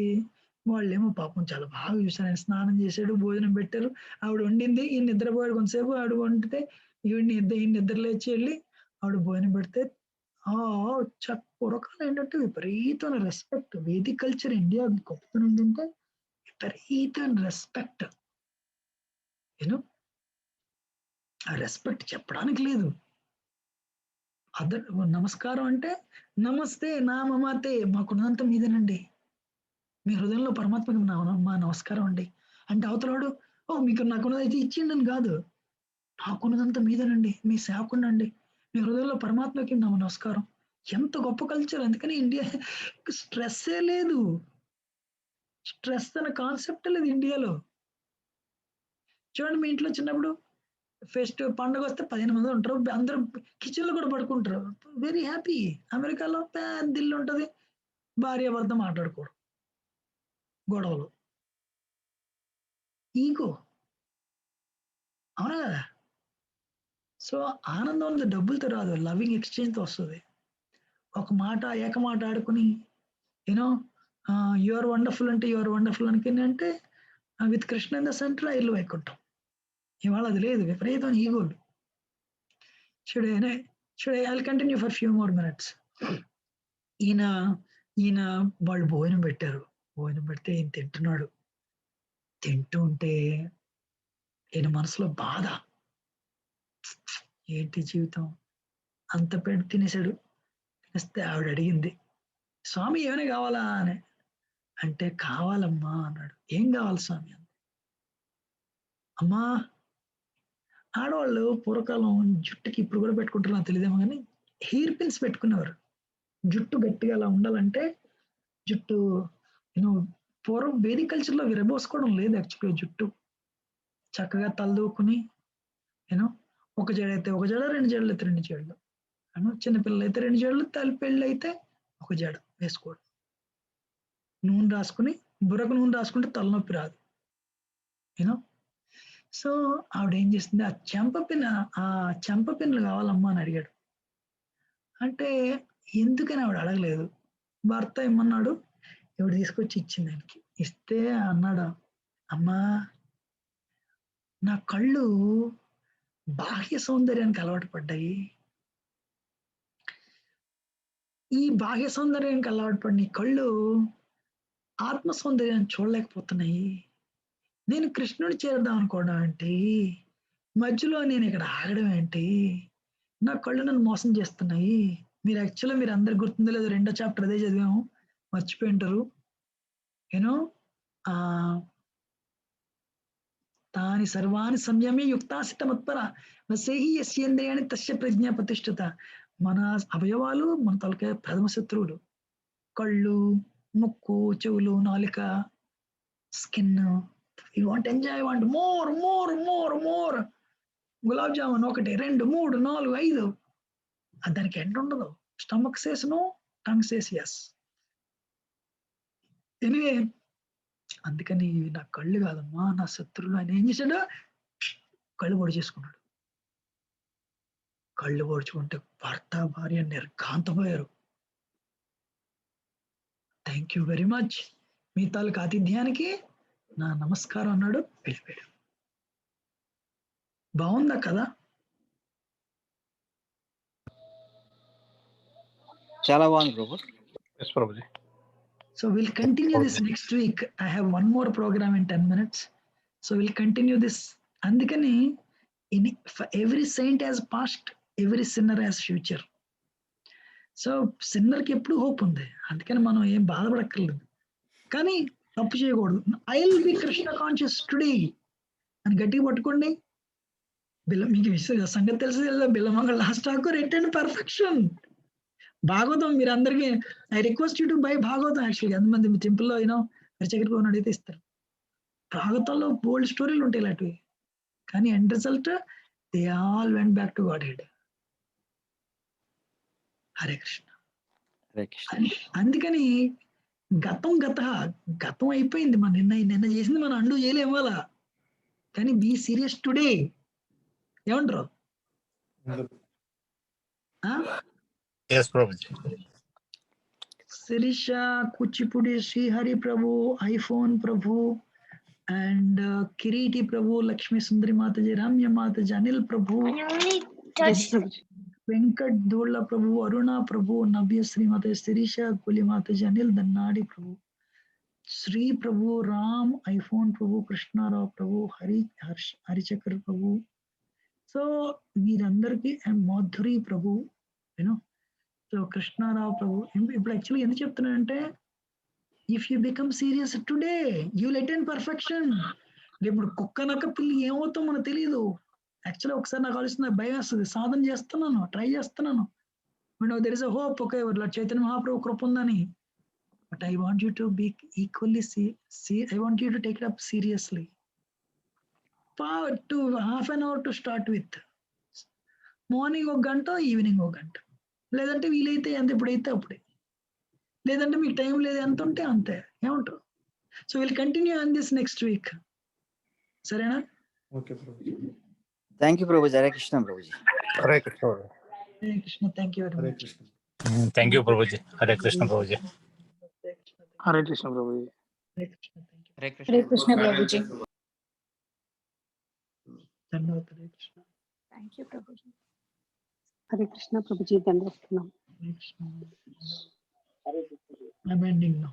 వాళ్ళేమో పాపం చాలా బాగా చూశారు. ఆయన స్నానం చేశాడు, భోజనం పెట్టారు, ఆవిడ వండింది, ఈయన నిద్రపోయాడు కొంతసేపు, ఆవిడ వండితే ఈయన నిద్ర లేచి వెళ్ళి ఆవిడ భోజనం పెడితే పూర్వకాలం ఏంటంటే విపరీతమైన రెస్పెక్ట్. వేదిక్ కల్చర్ ఇండియా గొప్పతనం ఏంటంటే విపరీతమైన రెస్పెక్ట్. ఆ రెస్పెక్ట్ చెప్పడానికి లేదు. నమస్కారం అంటే నమస్తే నా మమాతే, మాకున్నంత మీదేనండి, మీ హృదయంలో పరమాత్మకి మా నమస్కారం అండి అంటే అవతలాడు మీకు నాకున్నదైతే ఇచ్చిండని కాదు, నాకున్నదంతా మీదేనండి, మీ సేవకుండండి, మీ హృదయంలో పరమాత్మకి నా నమస్కారం. ఎంత గొప్ప కల్చర్. అందుకని ఇండియా స్ట్రెస్సే లేదు, స్ట్రెస్ అనే కాన్సెప్టే లేదు ఇండియాలో. చూడండి, మీ ఇంట్లో చిన్నప్పుడు పండుగ వస్తే 15 మంది ఉంటారు, అందరూ కిచెన్ లో కూడా పడుకుంటారు, వెరీ హ్యాపీ. అమెరికాలో పెద్ద ఇల్లు ఉంటుంది, భార్య భర్త మాట్లాడుకోరు, గొడవలు, ఈగో, అవునా కదా? సో ఆనందం అనేది డబ్బులతో రాదు, లవింగ్ ఎక్స్చేంజ్తో వస్తుంది. ఒక మాట ఏకమాట ఆడుకుని యువర్ వండర్ఫుల్ అంటే యువర్ వండర్ఫుల్ అంటే with Krishna in the center ఇల్లు వైకుంటాం. ఇవాళ అది లేదు, విపరీతం ఈగోలు. I continue for few more minutes. ఈయన వాళ్ళు భోజనం పెట్టారు, భోజనం పెడితే ఈయన తింటున్నాడు. తింటూ ఉంటే ఈయన మనసులో బాధ. ఏంటి జీవితం, అంత పెట్టి తినేసాడు. తినేస్తే ఆవిడ అడిగింది, స్వామి ఏమైనా కావాలా అని. అంటే కావాలమ్మా అన్నాడు. ఏం కావాలి స్వామి అని. అమ్మా, ఆడవాళ్ళు పూర్వకాలం జుట్టుకి ఇప్పుడు కూడా పెట్టుకుంటారు నాకు తెలియదేమో కానీ హెయిర్ పిన్స్ పెట్టుకునేవారు. జుట్టు గట్టిగా అలా ఉండాలంటే జుట్టు యూనో పూర్వం వేదిక కల్చర్లో విరబోసుకోవడం లేదు యాక్చువల్గా. జుట్టు చక్కగా తలదూకుని యూనో ఒక జడ అయితే ఒక జడ, 2 జడలు అయితే 2 జడలు, చిన్నపిల్లలు అయితే 2 జడలు, పెళ్ళి అయితే ఒక జడ వేసుకోవడం. నూనె రాసుకుని, బుర్రకు నూనె రాసుకుంటే తలనొప్పి రాదు యూనో. సో ఆవిడ ఏం చేసింది, ఆ చెంప పిన్నులు కావాలమ్మా అని అడిగాడు. అంటే ఎందుకని ఆవిడ అడగలేదు, భర్త ఏమన్నాడు, ఇవిడ తీసుకొచ్చి ఇచ్చింది ఆయనకి. ఇస్తే అన్నాడు, అమ్మా నా కళ్ళు బాహ్య సౌందర్యానికి అలవాటు పడ్డాయి. ఈ బాహ్య సౌందర్యానికి అలవాటు పడిన కళ్ళు ఆత్మ సౌందర్యాన్ని చూడలేకపోతున్నాయి. నేను కృష్ణుడు చేరుదాం అనుకోవడం ఏంటి, మధ్యలో నేను ఇక్కడ ఆగడం ఏంటి, నా కళ్ళు నన్ను మోసం చేస్తున్నాయి. మీరు యాక్చువల్గా మీరు అందరికి గుర్తుందో లేదో, 2వ చాప్టర్ అదే చదివాము, మర్చిపోయి ఉంటారు యూనో. తాని సర్వాణి సంయమే యుక్తాసిత మత్పర వసేహి యస్యేంద్రియాణి తస్య ప్రజ్ఞా ప్రతిష్ఠిత. మన అవయవాలు మన తలకే ప్రథమ శత్రువులు. కళ్ళు, ముక్కు, చెవులు, నాలిక, skin. You want enjoy, want more more more more. Gulab jamun 1 2 3 4 5, దానికి ఎండ్ ఉండదు. Stomach says no, tongue says yes. Anyway, అందుకని నా కళ్ళు కాదమ్మా నా శత్రువులు. ఆయన ఏం చేశాడు, కళ్ళు పొడి చేసుకున్నాడు. కళ్ళు పొడుచుకుంటే భర్త భార్య నిర్ఘాంతపోయారు. థ్యాంక్ యూ వెరీ మచ్, మీ తాలూకు ఆతిథ్యానికి నా నమస్కారం అన్నాడు, వెళ్ళిపోయాడు. బాగుందా కదా? చాలా బాగుంది ప్రభు. Prabhuji. So we'll continue this next week. I have one more program in 10 minutes. So we'll continue this. అందుకని for every saint has past, every sinner has future. So సిన్నర్కి ఎప్పుడు హోప్ ఉంది, అందుకని మనం ఏం బాధపడక్కర్లేదు. కానీ తప్పు చేయకూడదు. I will be Krishna conscious today అని గట్టిగా పట్టుకోండి. మీకు సంగతి తెలిసి బిల్లమంగళ లాస్ట్ టాకు రెట్ అండ్ పర్ఫెక్షన్. భాగవతం మీరు అందరికీ I request you to buy Bhagavatam. యాక్చువల్గా ఎంతమంది మీ టెంపుల్లో యూనో చక్కెరపోని అడిగితే ఇస్తారు. భాగవతంలో బోల్డ్ స్టోరీలు ఉంటాయి ఇలాంటివి. కానీ end result they all went back to God head. Hare Krishna. అందుకని గతం అయిపోయింది. మన నిన్న చేసింది మనం అండు చేయలేము అలా. కానీ బీ సీరియస్ టుడే. ఏమంటారు? Sirisha, Kuchipudi Srihari Prabhu, iPhone Prabhu and Kireeti Prabhu, Lakshmi Sundari Mataji, Ramya Mataji, Anil Prabhu, Venkat Dolla Prabhu, Aruna Prabhu, Navya Sri Mataji, Sirisha, Kuli Mataji, Anil Dannadi Prabhu, Sri Prabhu, Ram, iPhone Prabhu, Krishnarao Prabhu, Harichakra Prabhu. So మీరందరికీ మాధురి ప్రభు యూనో. సో కృష్ణారావు ప్రభు. ఇప్పుడు యాక్చువల్లీ ఎందుకు చెప్తున్నానంటే, if you become serious today you will attain perfection. ఇప్పుడు కుక్క నక్క పిల్లి ఏమవుతాం మనకు తెలియదు. యాక్చువల్లీ ఒకసారి నాకు ఆలోచన భయం వేస్తుంది. సాధన చేస్తున్నాను, ట్రై చేస్తున్నాను. There is a hope. Okay, Chaitanya Mahaprabhu కృప ఉందని. But I want you to be equally I want you to take it up seriously. To half an hour to start with. Morning 1 గంట, ఈవినింగ్ 1 గంట, లేదంటే వీలైతే ఎంత ఎప్పుడైతే అప్పుడే, లేదంటే మీకు టైం లేదు ఎంత ఉంటే అంతే. ఏమంటారు? So will continue on this next week. సరేనా? Okay Prabhuji. Thank you Prabhuji. Hare Krishna Prabhuji. Hare Krishna. Hare Krishna. Thank you very Hare much. Krishna. Thank you Prabhuji. Hare Krishna Prabhuji. Hare Krishna Prabhuji. Hare Krishna. Hare Hare Krishna. Krishna Prabhuji. ధన్యవాదాలు. Hare Krishna. Thank you Prabhuji. Hare Krishna Prabhuji, దండస్తున్నాం. Hare Krishna. I'm ending now.